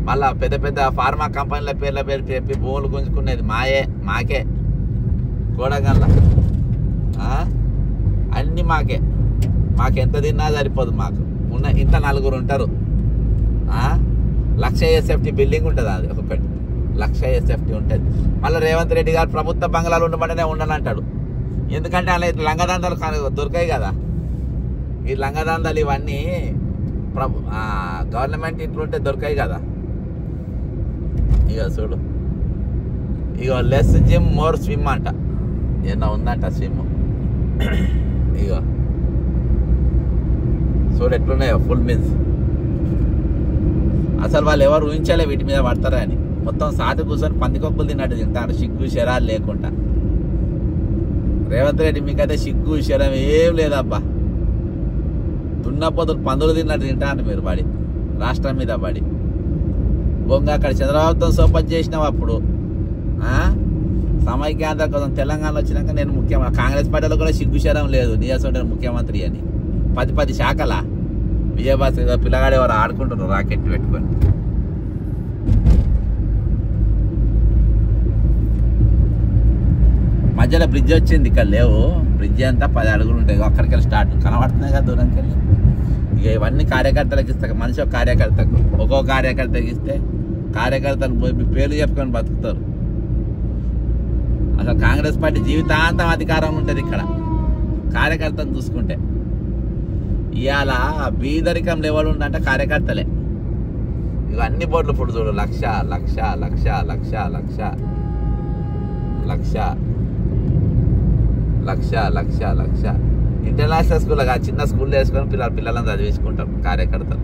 మళ్ళా పెద్ద పెద్ద ఫార్మా కంపెనీల పేర్ల పేరు చెప్పి భూములు గుంజుకునేది మాకే. కోడంగల్ల అన్నీ మాకే. మాకెంత తిన్నా సరిపోదు. మాకు ఇంత 4 ఉంటారు. లక్ష ఎస్ఎఫ్టీ బిల్డింగ్ ఉంటుంది, అది ఒకటి లక్ష ఎస్ఎఫ్టీ ఉంటుంది. మళ్ళీ రేవంత్ రెడ్డి గారు ప్రభుత్వ బంగ్లాలు ఉండమంటేనే ఉండనంటాడు. ఎందుకంటే అలా లంగదందాలు దొరికాయి కదా, ఈ లంగదందాలు ఇవన్నీ గవర్నమెంట్ ఇంట్లో ఉంటే దొరికాయి కదా. ఇక చూడు, ఇక లెస్ జిమ్ మోర్ స్విమ్ అంట, ఏమన్నా ఉందంట స్విమ్. ఇక చూడు ఎట్లున్నాయో ఫుల్ మీల్స్. అసలు వాళ్ళు ఎవరు ఊహించాలే వీటి మీద పడతారా అని. మొత్తం సాటు కూర్చొని పందికొక్కులు తిన్నట్టు తింటారు, సిగ్గు శరాలు లేకుండా. రేవంత్ రెడ్డి మీకైతే సిగ్గు శరం ఏం లేదబ్బా. దున్నపోతులు పందులు తిన్నట్టు తింటారు మీరు పడి, రాష్ట్రం మీద పడి. బొంగ అక్కడ చంద్రబాబుతో సోపతి చేసినావు అప్పుడు. సమైక్యాంధ్ర కోసం తెలంగాణ వచ్చినాక నేను ముఖ్యమంత్రి, కాంగ్రెస్ పార్టీలో కూడా సిగ్గుశరం లేదు నియోజకవర్గం ముఖ్యమంత్రి అని. 10 శాఖల విజయభాస్కర్ పిల్లగాడు ఎవరు ఆడుకుంటున్నారు రాకెట్ పెట్టుకొని. మధ్యలో బ్రిడ్జ్ వచ్చింది, ఇక్కడ లేవు. బ్రిడ్జ్ అంతా 10 అడుగులు ఉంటాయి, అక్కడికి వెళ్ళి స్టార్ట్ కనబడుతున్నాయి కదా దూరంకి వెళ్ళి. ఇక ఇవన్నీ కార్యకర్తలకు ఇస్తాక, మనిషి ఒక కార్యకర్తకు ఒక్కో కార్యకర్తకి ఇస్తే కార్యకర్తలు పేర్లు చెప్పుకొని బతుకుతారు. అసలు కాంగ్రెస్ పార్టీ జీవితాంతం అధికారం ఉంటుంది ఇక్కడ కార్యకర్తను చూసుకుంటే. ఇవాళ బీదరికం లెవెల్ ఉందంటే కార్యకర్తలే. ఇక అన్ని బోర్డులు ఇప్పుడు చూడు, లక్ష లక్ష లక్ష లక్ష లక్ష లక్ష లక్ష లక్ష లక్ష. ఇంటర్నేషనల్ స్కూల్ చిన్న స్కూల్లో వేసుకొని పిల్లలను చదివించుకుంటారు కార్యకర్తలు.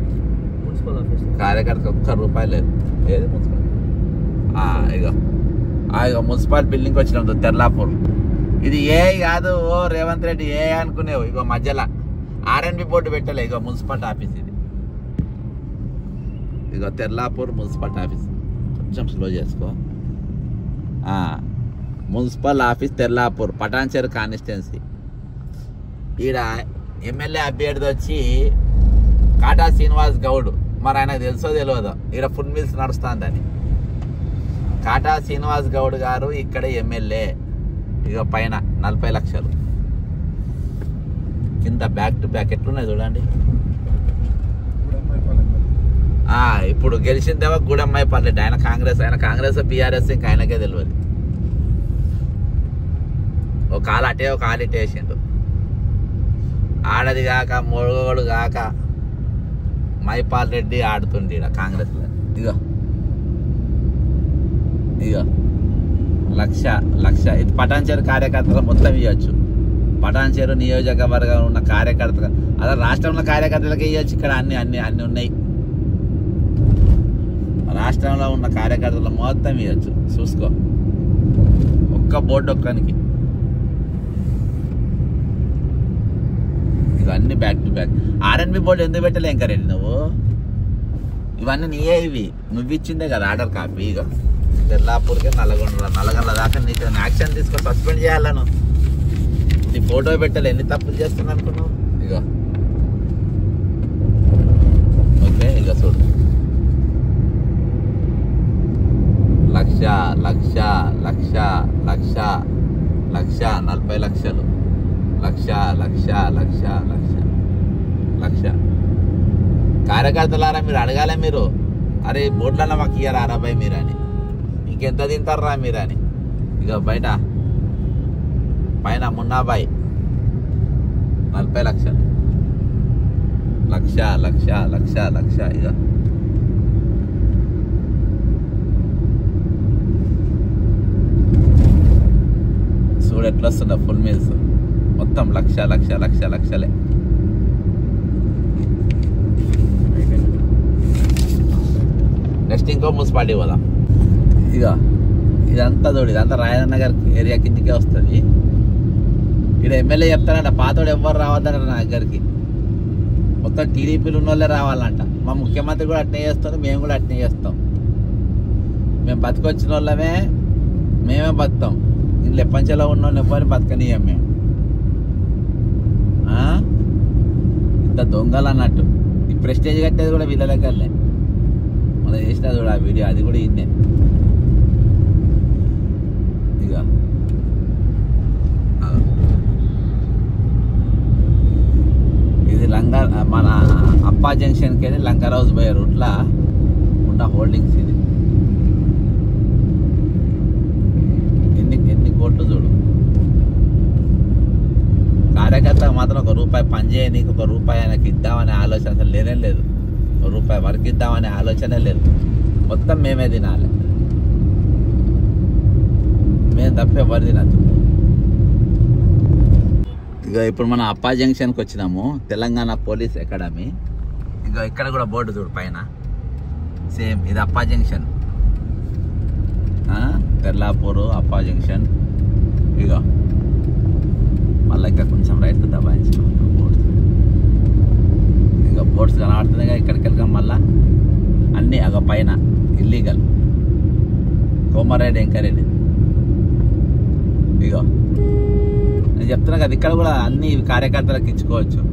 కార్యకర్తలు ₹1 లేదు. ఏది మున్సిపల్? ఇక మున్సిపల్ బిల్డింగ్ వచ్చినాం తెర్లాపూర్. ఇది ఏ కాదు, ఓ రేవంత్ రెడ్డి ఏ అనుకునేవు. ఇగో మధ్యలో ఆర్ఎన్బి బోర్డు పెట్టలే, ఇగో మున్సిపల్ ఆఫీస్ ఇది. ఇగో తెర్లాపూర్ మున్సిపల్ ఆఫీస్. కొంచెం స్లో చేసుకో. Municipal office Terlapur, Patancheru constituency. ఈడ ఎమ్మెల్యే అభ్యర్థి వచ్చి కాటా శ్రీనివాస్ గౌడ్. మరి ఆయనకు తెలుసో తెలియదు ఈడ ఫుడ్ మిల్స్ నడుస్తుందని. కాటా శ్రీనివాస్ గౌడ్ గారు ఇక్కడ ఎమ్మెల్యే. ఇక పైన 40 లక్షలు, కింద బ్యాక్ టు బ్యాక్ ఎట్లున్నాయి చూడండి. ఇప్పుడు గెలిచిందేమో గూడెమ్మాయి పర్లేదు. ఆయన కాంగ్రెస్ బీఆర్ఎస్ ఇంకా ఆయనకే తెలియదు. ఒక కాలు అటే ఒక కాలు ఇటే వేసిండు. ఆడది కాక మొగోడు కాక మైపాల్ రెడ్డి ఆడుతుండి ఇక్కడ కాంగ్రెస్లో. ఇగో లక్ష లక్ష. ఇది పటాన్చెరు కార్యకర్తలు మొత్తం ఇవ్వచ్చు. పటాన్చెరు నియోజకవర్గం ఉన్న కార్యకర్తలు, అదే రాష్ట్రంలో కార్యకర్తలకి ఇవ్వచ్చు. ఇక్కడ అన్ని ఉన్నాయి. రాష్ట్రంలో ఉన్న కార్యకర్తలు మొత్తం ఇవ్వచ్చు. చూసుకో, ఒక్క బోర్డు ఒక్కనికి. ఇవన్నీ back to back. RNB board ఎందుకు పెట్టలే ఇంకా రెడ్డి నువ్వు? ఇవన్నీ నీయే, ఇవి నువ్వు ఇచ్చిందే కదా ఆర్డర్ కాపీ. ఇక తెల్లాపూర్కే నల్లగొండ దాకా నీకు యాక్షన్ తీసుకొని సస్పెండ్ చేయాలను. నీ ఫోటో పెట్టాలి, ఎన్ని తప్పులు చేస్తున్నా అనుకున్నావు. ఇక ఓకే, ఇక చూడు, లక్ష లక్ష లక్ష లక్ష లక్ష 40 లక్షలు, లక్ష లక్ష లక్ష లక్ష లక్ష. కార్యకర్తలారా మీరు అడగాలే, మీరు అరే బోట్లన్నా మాకు ఇయ్యారా రాబాయ్ మీరని, ఇంకెంత తింటారా మీరని. ఇక బయట పైన మున్నాబాయ్ 40 లక్షలు, లక్ష లక్ష లక్ష లక్ష. ఇక చూడు ఎట్లా వస్తుందా ఫుల్ మీల్స్ మొత్తం లక్ష లక్ష లక్ష లక్షలే. నెక్స్ట్ ఇంకో మున్సిపాలిటీ పోదాం. ఇక ఇదంతా చూడు, ఇదంతా రాజేంద్ర నగర్ ఏరియా కిందకే వస్తుంది. ఇక్కడ ఎమ్మెల్యే చెప్తారంట పాతోడు ఎవ్వరు రావద్దంట నా దగ్గరికి, మొత్తం టీడీపీలు ఉన్న వాళ్ళే రావాలంట. మా ముఖ్యమంత్రి కూడా అట్నే చేస్తారు, మేము కూడా అట్నే చేస్తాం. మేము బతికొచ్చిన వాళ్ళమే, మేమే బతుకుతాం. ఇంట్లో ఎప్పంచెలో ఉన్న వాళ్ళు ఎవ్వరిని బతకనియం మేము. ఇంత దొంగలు అన్నట్టు. ఈ ప్రెస్టేజ్ కట్టేది కూడా వీళ్ళ దగ్గరలే. మనం చేసినా చూడ ఆ వీడియో, అది కూడా ఇన్నే. ఇక ఇది మన అప్ప అప్పా జంక్షన్కి వెళ్ళి లంకర్ హౌస్ పోయే రూట్లో ఉన్న హోల్డింగ్స్ ఇది. ఎన్ని కోట్లు చూడు. కార్యకర్తకు మాత్రం ₹1 పని చేయనీకి ₹1 ఆయనకి ఇద్దామనే ఆలోచన అసలు లేనే లేదు. ₹1 వరకు ఇద్దామనే ఆలోచనే లేదు. మొత్తం మేమే తినాలి, మేము తప్ప ఎవరు తినద్దు. ఇక ఇప్పుడు మనం అప్పా జంక్షన్కి వచ్చినాము, తెలంగాణ పోలీస్ అకాడమీ. ఇంకా ఇక్కడ కూడా బోర్డు చూడు పైన, సేమ్ ఇది అప్పా జంక్షన్, తెల్లాపూరు అప్పా జంక్షన్. ఇక మళ్ళీ ఇంకా కొంచెం రైట్ దబాయించుకున్నాం బోర్డ్స్. ఇంకా బోర్డ్స్ కనబడుతున్నాయి కదా, ఇక్కడికి వెళ్ళాం. మళ్ళీ అన్నీ అగ పైన ఇల్లీగల్ కోమారెడ్డి ఎంకరెడ్డి. ఇగో నేను చెప్తున్నా కదా, ఇక్కడ కూడా అన్ని కార్యకర్తలకు ఇచ్చుకోవచ్చు.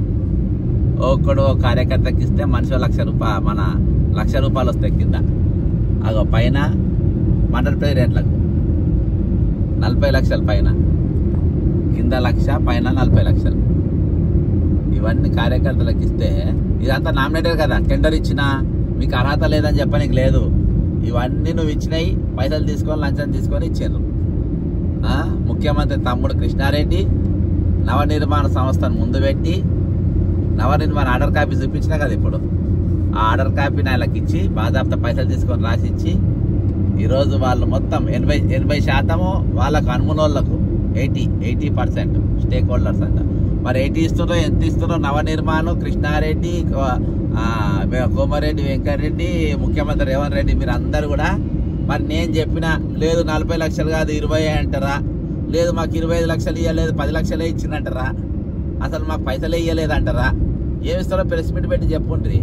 ఒక్కడు కార్యకర్తకి ఇస్తే మనిషి ₹1,00,000 మన ₹1,00,000 వస్తాయి కింద. అగో పైన మండల ప్రెసిడెంట్లకు 40 లక్షలు పైన, కింద 1,00,000, పైన 40 లక్షలు. ఇవన్నీ కార్యకర్తలకు ఇస్తే ఇదంతా నామినేటెడ్ కదా, టెండర్ ఇచ్చినా మీకు అర్హత లేదని చెప్పడానికి లేదు. ఇవన్నీ నువ్వు ఇచ్చినాయి, పైసలు తీసుకొని లంచం తీసుకొని ఇచ్చారు. ముఖ్యమంత్రి తమ్ముడు కృష్ణారెడ్డి నవనిర్మాణ సంస్థను ముందు పెట్టి నవనిర్మాణ ఆర్డర్ కాపీ చూపించినా కదా, ఇప్పుడు ఆ ఆర్డర్ కాపీని వాళ్ళకి ఇచ్చి బాధాప్త పైసలు తీసుకొని రాసిచ్చి ఈరోజు వాళ్ళు మొత్తం 80% వాళ్ళకు అనుమునోళ్లకు 80% స్టేక్ హోల్డర్స్ అంట. మరి 80 ఇస్తున్నారో ఎంత ఇస్తున్నారో నవనిర్మాణం, కృష్ణారెడ్డి, కోమారెడ్డి వెంకటరెడ్డి, ముఖ్యమంత్రి రేవంత్ రెడ్డి, మీరు అందరు కూడా మరి నేను చెప్పిన లేదు 40 లక్షలు కాదు 20 అంటారా, లేదు మాకు 25 లక్షలు ఇవ్వలేదు 10 లక్షలే ఇచ్చిందంటారా, అసలు మాకు పైసలే ఇవ్వలేదంటారా, ఏమిస్తారో ప్రెస్ మీట్ పెట్టి చెప్పుండ్రి.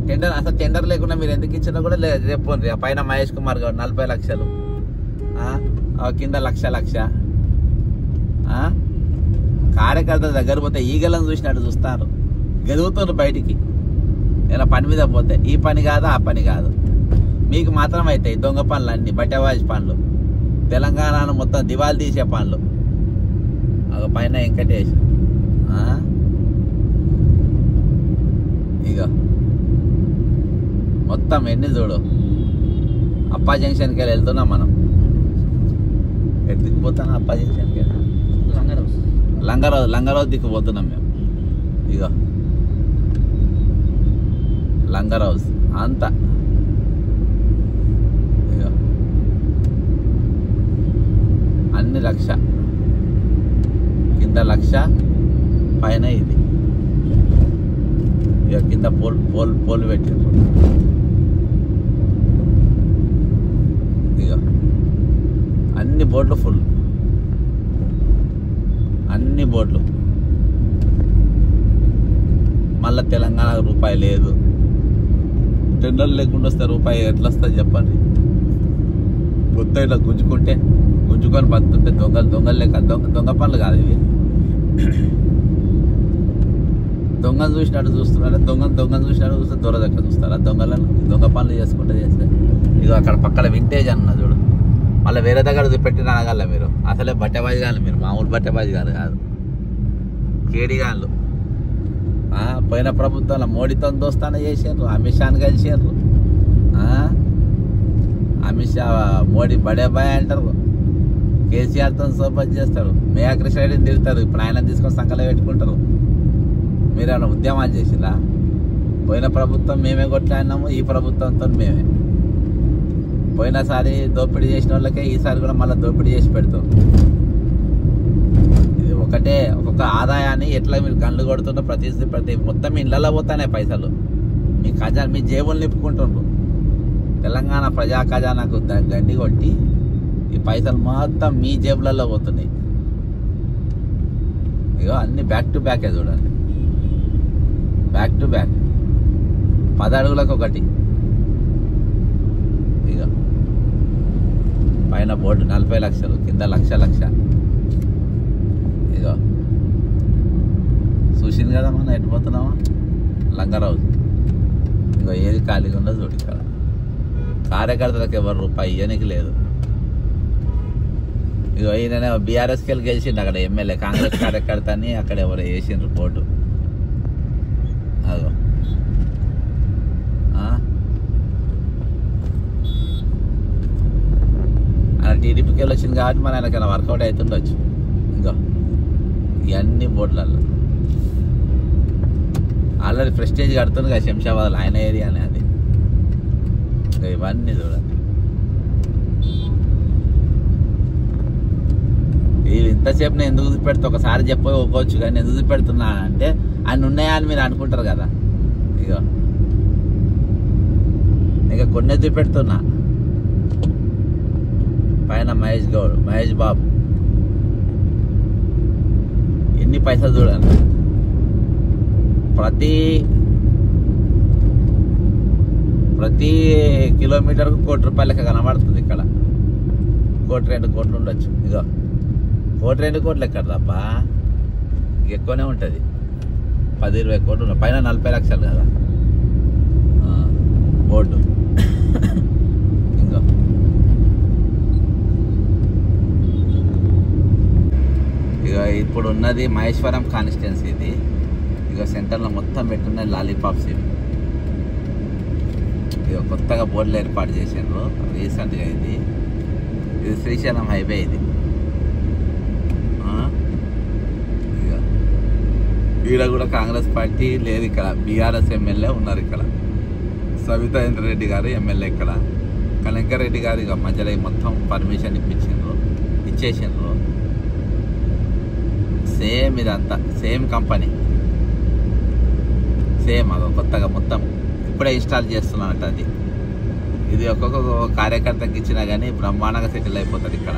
టెండర్ అసలు టెండర్ లేకుండా మీరు ఎందుకు ఇచ్చినా కూడా చెప్పుండ్రి. పైన మహేష్ కుమార్ గారు 40 లక్షలు, కింద లక్ష. కార్యకర్తల దగ్గర పోతే ఈగలను చూసినట్టు చూస్తారు, గెలుగుతున్నారు బయటికి. ఇలా పని మీద పోతే ఈ పని కాదు ఆ పని కాదు, మీకు మాత్రం అవుతాయి దొంగ పనులు అన్నీ, బట్టవాజి పనులు, తెలంగాణను మొత్తం దివాళి తీసే పనులు. ఒక పైన వెంకటేష్. ఇక మొత్తం ఎన్ని చూడు. అప్పా జంక్షన్కి వెళ్ళి వెళ్తున్నాం మనం. దిక్కుపోతాను అప్పా జంక్షన్కి వెళ్ళి లంగర్ హౌస్ దిక్కుపోతున్నాం మేము. ఇక లంగర్ హౌస్ అంతా అన్ని 1,00,000, కింద 1,00,000, పైన ఇది. ఇక కింద పోల్ పెట్టారు. ఇక అన్ని బోర్డులు ఫుల్, అన్ని బోర్డులు. మళ్ళీ తెలంగాణ ₹1 లేదు. టెండర్లు లేకుండా వస్తే ₹1 ఎట్లా వస్తుంది చెప్పండి. కొత్త ఇట్లా గుంజుకొని బతుంటే దొంగలు లేక దొంగ పనులు కాదు ఇవి. దొంగను చూసినట్టు చూస్తున్నారా, దొంగను చూసినట్టు చూస్తే దొరదక్క చూస్తారా దొంగలను. దొంగ పనులు చేసుకుంటే చేస్తే ఇక అక్కడ పక్కన వింటేజ్ అన్న చూడు, మళ్ళీ వేరే దగ్గర పెట్టిన అనగల మీరు. అసలే బట్టెబాజీ గాను మీరు, మామూలు బట్టెబాజీ గారు కాదు, కేడిగాన్లు. పోయిన ప్రభుత్వంలో మోడీతో దోస్తాన చేసారు, అమిత్ షాని కలిసారు. అమిత్ షా మోడీ బడే బాయ్ అంటారు, కేసీఆర్తో సోపతి చేస్తారు, మేయా కృష్ణారెడ్డిని తిడతారు. ఇప్పుడు ఆయన తీసుకొని సంకలే పెట్టుకుంటారు. మీరేమైనా ఉద్యమాలు చేసిరా? పోయిన ప్రభుత్వం మేమే కొట్లాడినాము, ఈ ప్రభుత్వంతో మేమే. పోయినసారి దోపిడీ చేసిన వాళ్ళకే ఈసారి కూడా మళ్ళీ దోపిడీ చేసి పెడతాం. ఇది ఒక్కొక్క ఆదాయాన్ని ఎట్లా మీరు కళ్ళు కొడుతున్న ప్రతి మొత్తం మీ ఇళ్ళలో పోతానే పైసలు, మీ జేబులు నింపుకుంటుండ్రు. తెలంగాణ ప్రజా ఖజానాకు గండి కొట్టి ఈ పైసలు మొత్తం మీ జేబులలో పోతున్నాయి. ఇగో అన్ని బ్యాక్ టు బ్యాకే చూడండి, బ్యాక్ టు బ్యాక్ 10 అడుగులకు ఒకటి. ఇక పైన బోర్డు 40 లక్షలు, కింద 1,00,000. ఇక చూసింది కదా మనం ఎటు పోతున్నామా, లంగర్ హౌస్. ఇక ఏది ఖాళీగా ఉండదు చూడు. ఇక్కడ కార్యకర్తలకు ఎవరు ₹1 ఇవ్వనికి లేదు. ఇక ఈయన బీఆర్ఎస్కి వెళ్ళి గెలిచిండు అక్కడ ఎమ్మెల్యే, కాంగ్రెస్ కార్యకర్త అని అక్కడ ఎవరు వేసిండ్రు బోర్డు. అదో ఆయన టీడీపీకి వెళ్ళి వచ్చింది కాబట్టి మన ఆయనకైనా వర్కౌట్ అవుతుండొచ్చు. ఇంకో ఇవన్నీ బోర్డులలో ఆల్రెడీ ప్రెస్టేజ్ కడుతుంది కదా శంషాబాద్లో, ఆయన ఏరియానే అది. ఇంకా ఇవన్నీ చూడండి. ఇవి ఇంతసేపు నేను ఎందుకు చూపెడతా ఒకసారి చెప్పి ఒక్కోవచ్చు, కానీ ఎందుకు చూపెడుతున్నా అంటే ఆయన ఉన్నాయా అని మీరు అనుకుంటారు కదా. ఇగో ఇక కొన్ని చూపెడుతున్నా. పైన మహేష్ గౌడ్, మహేష్ బాబు, ఎన్ని పైసలు చూడండి. ప్రతి కిలోమీటర్కు ₹1 లెక్క కనబడుతుంది. ఇక్కడ 1-2 కోట్లు ఉండొచ్చు. ఇగో 1-2 కోట్లు ఎక్కడ తప్ప ఎక్కువనే ఉంటుంది. 10-20 కోట్లు పైన 40 లక్షలు కదా బోర్డు. ఇంకో ఇక ఇప్పుడు ఉన్నది మహేశ్వరం కాన్స్టిట్యున్సీ. ఇది ఇక సెంటర్లో మొత్తం పెట్టున్నాయి లాలీపాప్స్. ఇవి ఇక కొత్తగా బోర్డులు ఏర్పాటు చేసారు రీసెంట్గా. ఇది శ్రీశైలం హైవే. ఇది ఈడ కూడా కాంగ్రెస్ పార్టీ లేదు, ఇక్కడ బీఆర్ఎస్ ఎమ్మెల్యే ఉన్నారు. ఇక్కడ సవితా ఇంద్రారెడ్డి గారు ఎమ్మెల్యే. ఇక్కడ కళంకరెడ్డి గారు ఇక మధ్యలో మొత్తం పర్మిషన్ ఇచ్చేసిండ్రు. సేమ్ ఇదంతా సేమ్ కంపెనీ, సేమ్ అదో కొత్తగా మొత్తం ఇప్పుడే ఇన్స్టాల్ చేస్తున్నానంట. అది ఇది ఒక్కొక్క కార్యకర్తకి ఇచ్చినా కానీ బ్రహ్మాండంగా సెటిల్ అయిపోతుంది ఇక్కడ.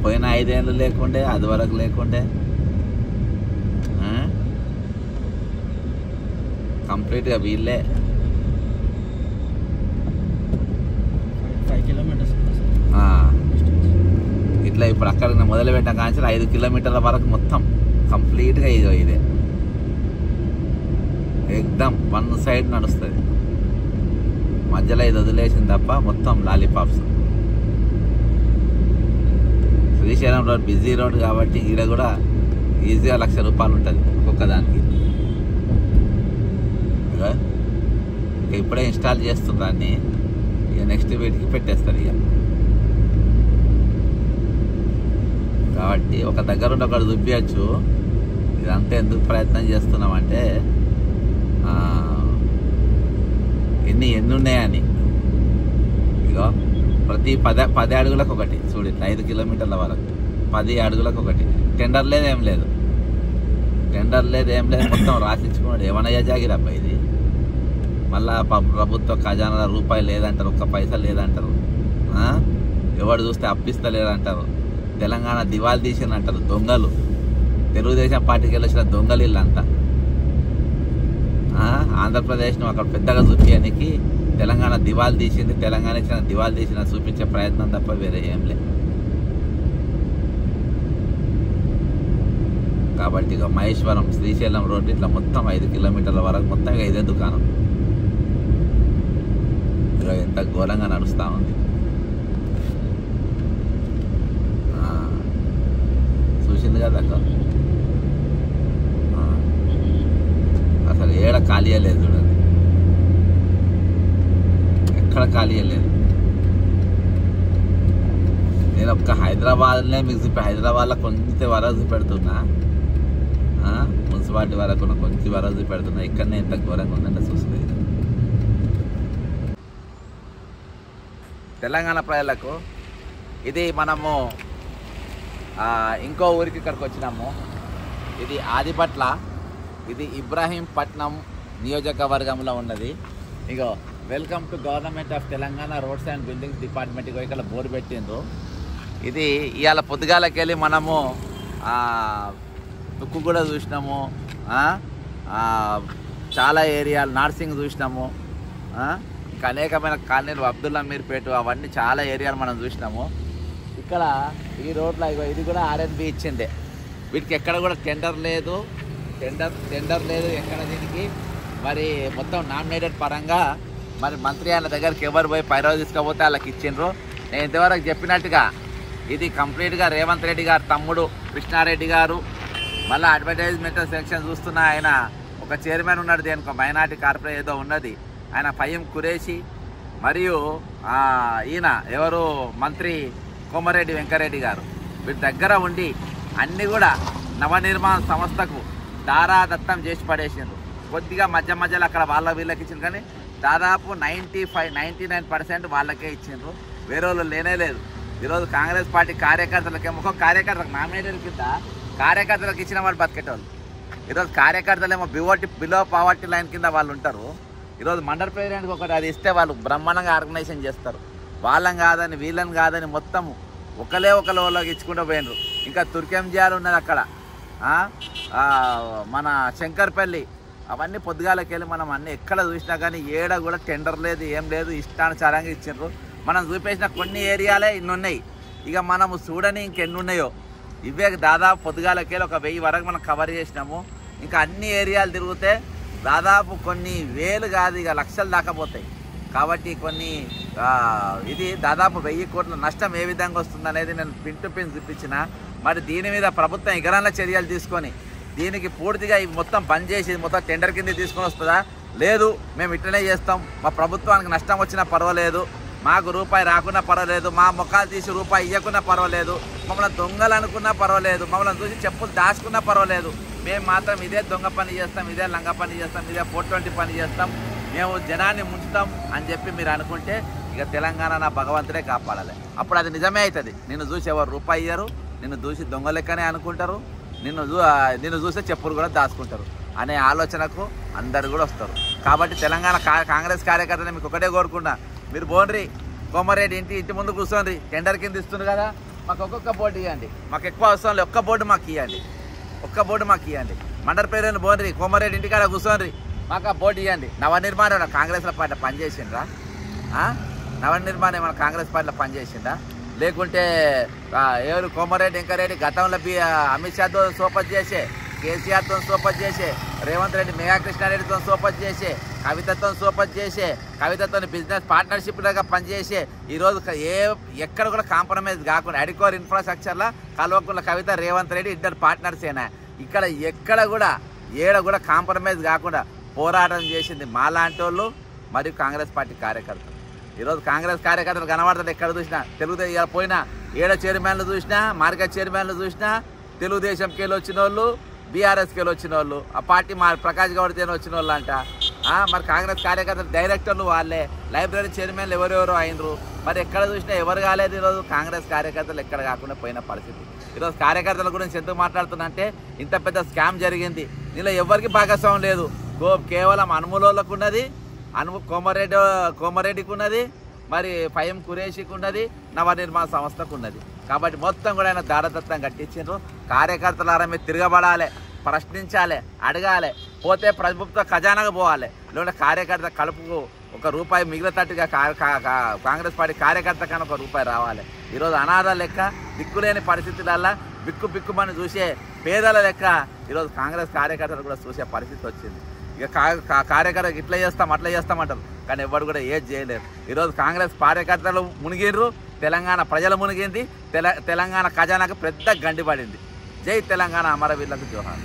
పోయిన 5 ఏళ్ళు లేకుండే, అది వరకు లేకుండే, కంప్లీట్గా వీళ్ళే. 5 కిలోమీటర్స్ ఇట్లా ఇప్పుడు అక్కడ మొదలు పెట్టిన కానీ 5 కిలోమీటర్ల వరకు మొత్తం కంప్లీట్గా ఇదే ఎక్దమ్ వన్ సైడ్ నడుస్తుంది. మధ్యలో ఇది వదిలేసింది తప్ప మొత్తం lollipops. Srisailam road busy road కాబట్టి ఈడ కూడా ఈజీగా ₹1,00,000 ఉంటుంది ఒక్కొక్క దానికి. ఇక ఇప్పుడే ఇన్స్టాల్ చేస్తుందాన్ని, ఇక నెక్స్ట్ వీటికి పెట్టేస్తారు. ఇక కాబట్టి ఒక దగ్గర ఉండి ఒకటి చూపించచ్చు. ఇదంతా ఎందుకు ప్రయత్నం చేస్తున్నామంటే ఎన్ని ఉన్నాయని. ఇగో ప్రతి 10 అడుగులకు ఒకటి చూడు, ఇట్లా 5 కిలోమీటర్ల వరకు 10 అడుగులకు ఒకటి. టెండర్ లేదు, ఏం లేదు, మొత్తం రాసించుకున్నాడు. ఏమన్నా జాగిరబ్బా ఇది. మళ్ళా ప్రభుత్వ ఖజానా రూపాయి లేదంటారు, ఒక్క పైసా లేదంటారు. ఎవడు చూస్తే అప్పిస్తా లేదంటారు. తెలంగాణ దివాళి తీసిందంటారు దొంగలు. తెలుగుదేశం పార్టీకి వెళ్ళొచ్చిన దొంగలు వీళ్ళంతా. ఆంధ్రప్రదేశ్ను అక్కడ పెద్దగా చూపించడానికి తెలంగాణ దివాళి తీసింది, తెలంగాణ ఇచ్చిన దివాళి తీసిన చూపించే ప్రయత్నం తప్ప వేరే ఏం లేదు. కాబట్టి ఇక మహేశ్వరం శ్రీశైలం రోడ్డు ఇట్లా మొత్తం 5 కిలోమీటర్ల వరకు మొత్తం ఇదే దుకాణం. ఇక ఎంత ఘోరంగా నడుస్తూ ఉంది. చూసింది కదా అక్క, అసలు ఏడ ఖాళీ లేదు చూడండి, ఎక్కడ ఖాళీ లేదు. నేను ఒక్క హైదరాబాద్లోనే మీకు హైదరాబాద్లో కొంచెం వరకు చూపెడుతున్నా, మున్సిపాలిటీ వరకు కొంచెం వరకు చూపెడుతున్నా. ఇక్కడనే ఎంత ఘోరంగా ఉందంటే చూస్తుంది. తెలంగాణ ప్రజలకు ఇది మనము ఇంకో ఊరికి ఇక్కడికి వచ్చినాము. ఇది ఆదిపట్ల, ఇది ఇబ్రాహీంపట్నం నియోజకవర్గంలో ఉన్నది. ఇగో welcome to government of Telangana roads and buildings department. ఇగో ఇక్కడ బోర్డు పెట్టిండ్రు. ఇది ఇవాళ పొద్దుగాలకి వెళ్ళి మనము తుక్కు కూడా చూసినాము, చాలా ఏరియాలు నార్సింగ్ చూసినాము, ఇంకా అనేకమైన కాలనీలు అబ్దుల్లా మీర్పేట అవన్నీ చాలా ఏరియాలు మనం చూసినాము. ఇక్కడ ఈ రోడ్లో ఇది కూడా ఆర్ఎన్బి ఇచ్చిందే. వీటికి ఎక్కడ కూడా టెండర్ లేదు ఎక్కడ దీనికి. మరి మొత్తం నామినేటెడ్ పరంగా మరి మంత్రి ఆయన దగ్గరికి ఎవరు పోయి పైరవ తీసుకపోతే వాళ్ళకి ఇచ్చిండ్రు. నేను ఇంతవరకు చెప్పినట్టుగా ఇది కంప్లీట్గా రేవంత్ రెడ్డి గారు తమ్ముడు కృష్ణారెడ్డి గారు మళ్ళీ అడ్వర్టైజ్మెంట్ సెక్షన్ చూస్తున్న ఆయన ఒక చైర్మన్ ఉన్నాడు, దేనికి మైనార్టీ కార్పొరేట్ ఏదో ఉన్నది, ఆయన ఫహీం ఖురేషి మరియు ఈయన ఎవరు మంత్రి కోమరెడ్డి వెంకరెడ్డి గారు వీరి దగ్గర ఉండి అన్నీ కూడా నవనిర్మాణ సంస్థకు దారాదత్తం చేసి పడేసిండ్రు. కొద్దిగా మధ్యలో అక్కడ వాళ్ళ వీళ్ళకి ఇచ్చిండ్రు, కానీ దాదాపు 99% వాళ్ళకే ఇచ్చిండ్రు, వేరే వాళ్ళు లేనే లేదు. ఈరోజు కాంగ్రెస్ పార్టీ కార్యకర్తలకేమో ఒక్కొక్క కార్యకర్తలకు నామినేటెడ్ కింద కార్యకర్తలకు ఇచ్చిన వాళ్ళు బతికేటోళ్ళు. ఈరోజు కార్యకర్తలేమో బిలో పావర్టీ లైన్ కింద వాళ్ళు ఉంటారు. ఈరోజు మండల ప్రెసిడెంట్కి ఒకటి అది ఇస్తే వాళ్ళు బ్రహ్మాండంగా ఆర్గనైజేషన్ చేస్తారు. వాళ్ళని కాదని వీళ్ళని కాదని మొత్తం ఒకళ్ళకి ఇచ్చుకుంటూ పోయినరు. ఇంకా తుర్కెంజియాలు ఉన్నది అక్కడ, మన శంకర్పల్లి, అవన్నీ పొద్దుగాలకి వెళ్ళి మనం అన్నీ ఎక్కడ చూసినా కానీ ఏడ కూడా టెండర్ లేదు, ఏం లేదు, ఇష్టానుసారంగా ఇచ్చిండ్రు. మనం చూపేసిన కొన్ని ఏరియాలే ఇన్ని ఉన్నాయి, ఇక మనము చూడని ఇంకెన్ని ఉన్నాయో. ఇవే దాదాపు పొద్దుగాలకి వెళ్ళి 1000 వరకు మనం కవర్ చేసినాము. ఇంకా అన్ని ఏరియాలు తిరిగితే దాదాపు కొన్ని వేలు కాదు, ఇక లక్షలు దాకా పోతాయి. కాబట్టి కొన్ని ఇది దాదాపు 1000 కోట్ల నష్టం ఏ విధంగా వస్తుంది అనేది నేను పిన్ టు పిన్ చూపించిన. మరి దీని మీద ప్రభుత్వం ఎగరాల చర్యలు తీసుకొని దీనికి పూర్తిగా ఇవి మొత్తం బంద్ చేసి మొత్తం టెండర్ కింద తీసుకొని వస్తుందా, లేదు మేము ఇట్లనే చేస్తాం, మా ప్రభుత్వానికి నష్టం వచ్చినా పర్వాలేదు, మాకు రూపాయి రాకున్నా పర్వాలేదు, మా ముఖాలు తీసి రూపాయి ఇవ్వకున్నా పర్వాలేదు, మమ్మల్ని దొంగలు అనుకున్నా పర్వాలేదు, మమ్మల్ని చూసి చెప్పులు దాచుకున్నా పర్వాలేదు, మేము మాత్రం ఇదే దొంగ పని చేస్తాం, ఇదే లంగ పని చేస్తాం, ఇదే 420 పని చేస్తాం, మేము జనాన్ని ముంచుతాం అని చెప్పి మీరు అనుకుంటే ఇక తెలంగాణ నా భగవంతుడే కాపాడాలి. అప్పుడు అది నిజమే అవుతుంది. నిన్ను చూసి ఎవరు రూపాయి ఇయ్యరు, నిన్ను చూసి దొంగ లెక్కనే అనుకుంటారు, నిన్ను చూస్తే చెప్పులు కూడా దాచుకుంటారు అనే ఆలోచనకు అందరు కూడా వస్తారు. కాబట్టి తెలంగాణ కాంగ్రెస్ కార్యకర్తలు మీకు ఒకటే కోరుకున్నా, మీరు బోండ్రి కోమరెడ్డి ఇంటి ముందు కూర్చోండి, టెండర్ కింద ఇస్తున్నారు కదా, మాకు ఒక్కొక్క బోర్డు ఇవ్వండి, మాకు ఎక్కువ అవసరం లేదు, ఒక్క బోర్డు మాకు ఇవ్వండి, మండల పేరు బోండ్రి కోమరెడ్డి ఇంటికాడ కూర్చోండి, మాకు ఆ బోర్డు ఇవ్వండి. నవనిర్మాణం కాంగ్రెస్ పార్టీలో పనిచేసిండ్రా? నవనిర్మాణం ఏమైనా కాంగ్రెస్ పార్టీలో పనిచేసిందా? లేకుంటే ఎవరు కోమరెడ్డి వెంకరెడ్డి గతంలో అమిత్ షాతో సోపత్ చేసే, కేసీఆర్తో సోపత్ చేసే, రేవంత్ రెడ్డి మెగా కృష్ణారెడ్డితో సోపత్ చేసే, కవితతో సోపత్ చేసే, కవితతో బిజినెస్ పార్ట్నర్షిప్ లాగా పనిచేసే, ఈరోజు ఎక్కడ కూడా కాంప్రమైజ్ కాకుండా అడికోర్ ఇన్ఫ్రాస్ట్రక్చర్లో కల్వకుంట్ల కవిత, రేవంత్ రెడ్డి ఇద్దరు పార్ట్నర్సేనా. ఇక్కడ ఎక్కడ కూడా కూడా కాంప్రమైజ్ కాకుండా పోరాటం చేసింది మాలాంటి వాళ్ళు మరియు కాంగ్రెస్ పార్టీ కార్యకర్తలు. ఈరోజు కాంగ్రెస్ కార్యకర్తలు కనబడతారు ఎక్కడ చూసినా, తెలుగుదేశం పోయినా చైర్మన్లు చూసినా, మార్కెట్ చైర్మన్లు చూసినా తెలుగుదేశంకి వెళ్ళి వచ్చిన వాళ్ళు, బీఆర్ఎస్కి వెళ్ళి వచ్చిన వాళ్ళు, ఆ పార్టీ ప్రకాష్ గౌడ్తో వచ్చిన వాళ్ళు అంట. మరి కాంగ్రెస్ కార్యకర్తలు డైరెక్టర్లు వాళ్ళే, లైబ్రరీ చైర్మన్లు ఎవరెవరో అయినరు. మరి ఎక్కడ చూసినా ఎవరు కాలేదు. ఈరోజు కాంగ్రెస్ కార్యకర్తలు ఎక్కడ కాకుండా పోయిన పరిస్థితి. ఈరోజు కార్యకర్తల గురించి ఎందుకు మాట్లాడుతున్నా అంటే, ఇంత పెద్ద స్కామ్ జరిగింది, దీనిలో ఎవరికి భాగస్వామ్యం లేదు, కేవలం అనుమూలకు ఉన్నది, కోమరెడ్డికి ఉన్నది, మరి ఫహీం ఖురేషికి ఉన్నది, నవనిర్మాణ సంస్థకు ఉన్నది. కాబట్టి మొత్తం కూడా ఆయన దారదత్తం కట్టించారు. కార్యకర్తలారా మీరు తిరగబడాలి, ప్రశ్నించాలి, అడగాలి, పోతే ప్రభుత్వ ఖజానాకు పోవాలి, లేదంటే కార్యకర్త కలుపుకు ₹1 మిగిలినట్టుగా కాంగ్రెస్ పార్టీ కార్యకర్త కన్నా ₹1 రావాలి. ఈరోజు అనాథ లెక్క దిక్కులేని పరిస్థితులల్లా బిక్కుమని చూసే పేదల లెక్క ఈరోజు కాంగ్రెస్ కార్యకర్తలు కూడా చూసే పరిస్థితి వచ్చింది. ఇక కార్యకర్తలు ఇట్లా చేస్తాం అట్లా చేస్తామంటారు, కానీ ఎవరు కూడా ఏది చేయలేరు. ఈరోజు కాంగ్రెస్ కార్యకర్తలు మునిగిర్రు, తెలంగాణ ప్రజలు మునిగింది, తెలంగాణ ఖజానాకు పెద్ద గండి పడింది. జై తెలంగాణ, అమరవీరులకు జోహార్.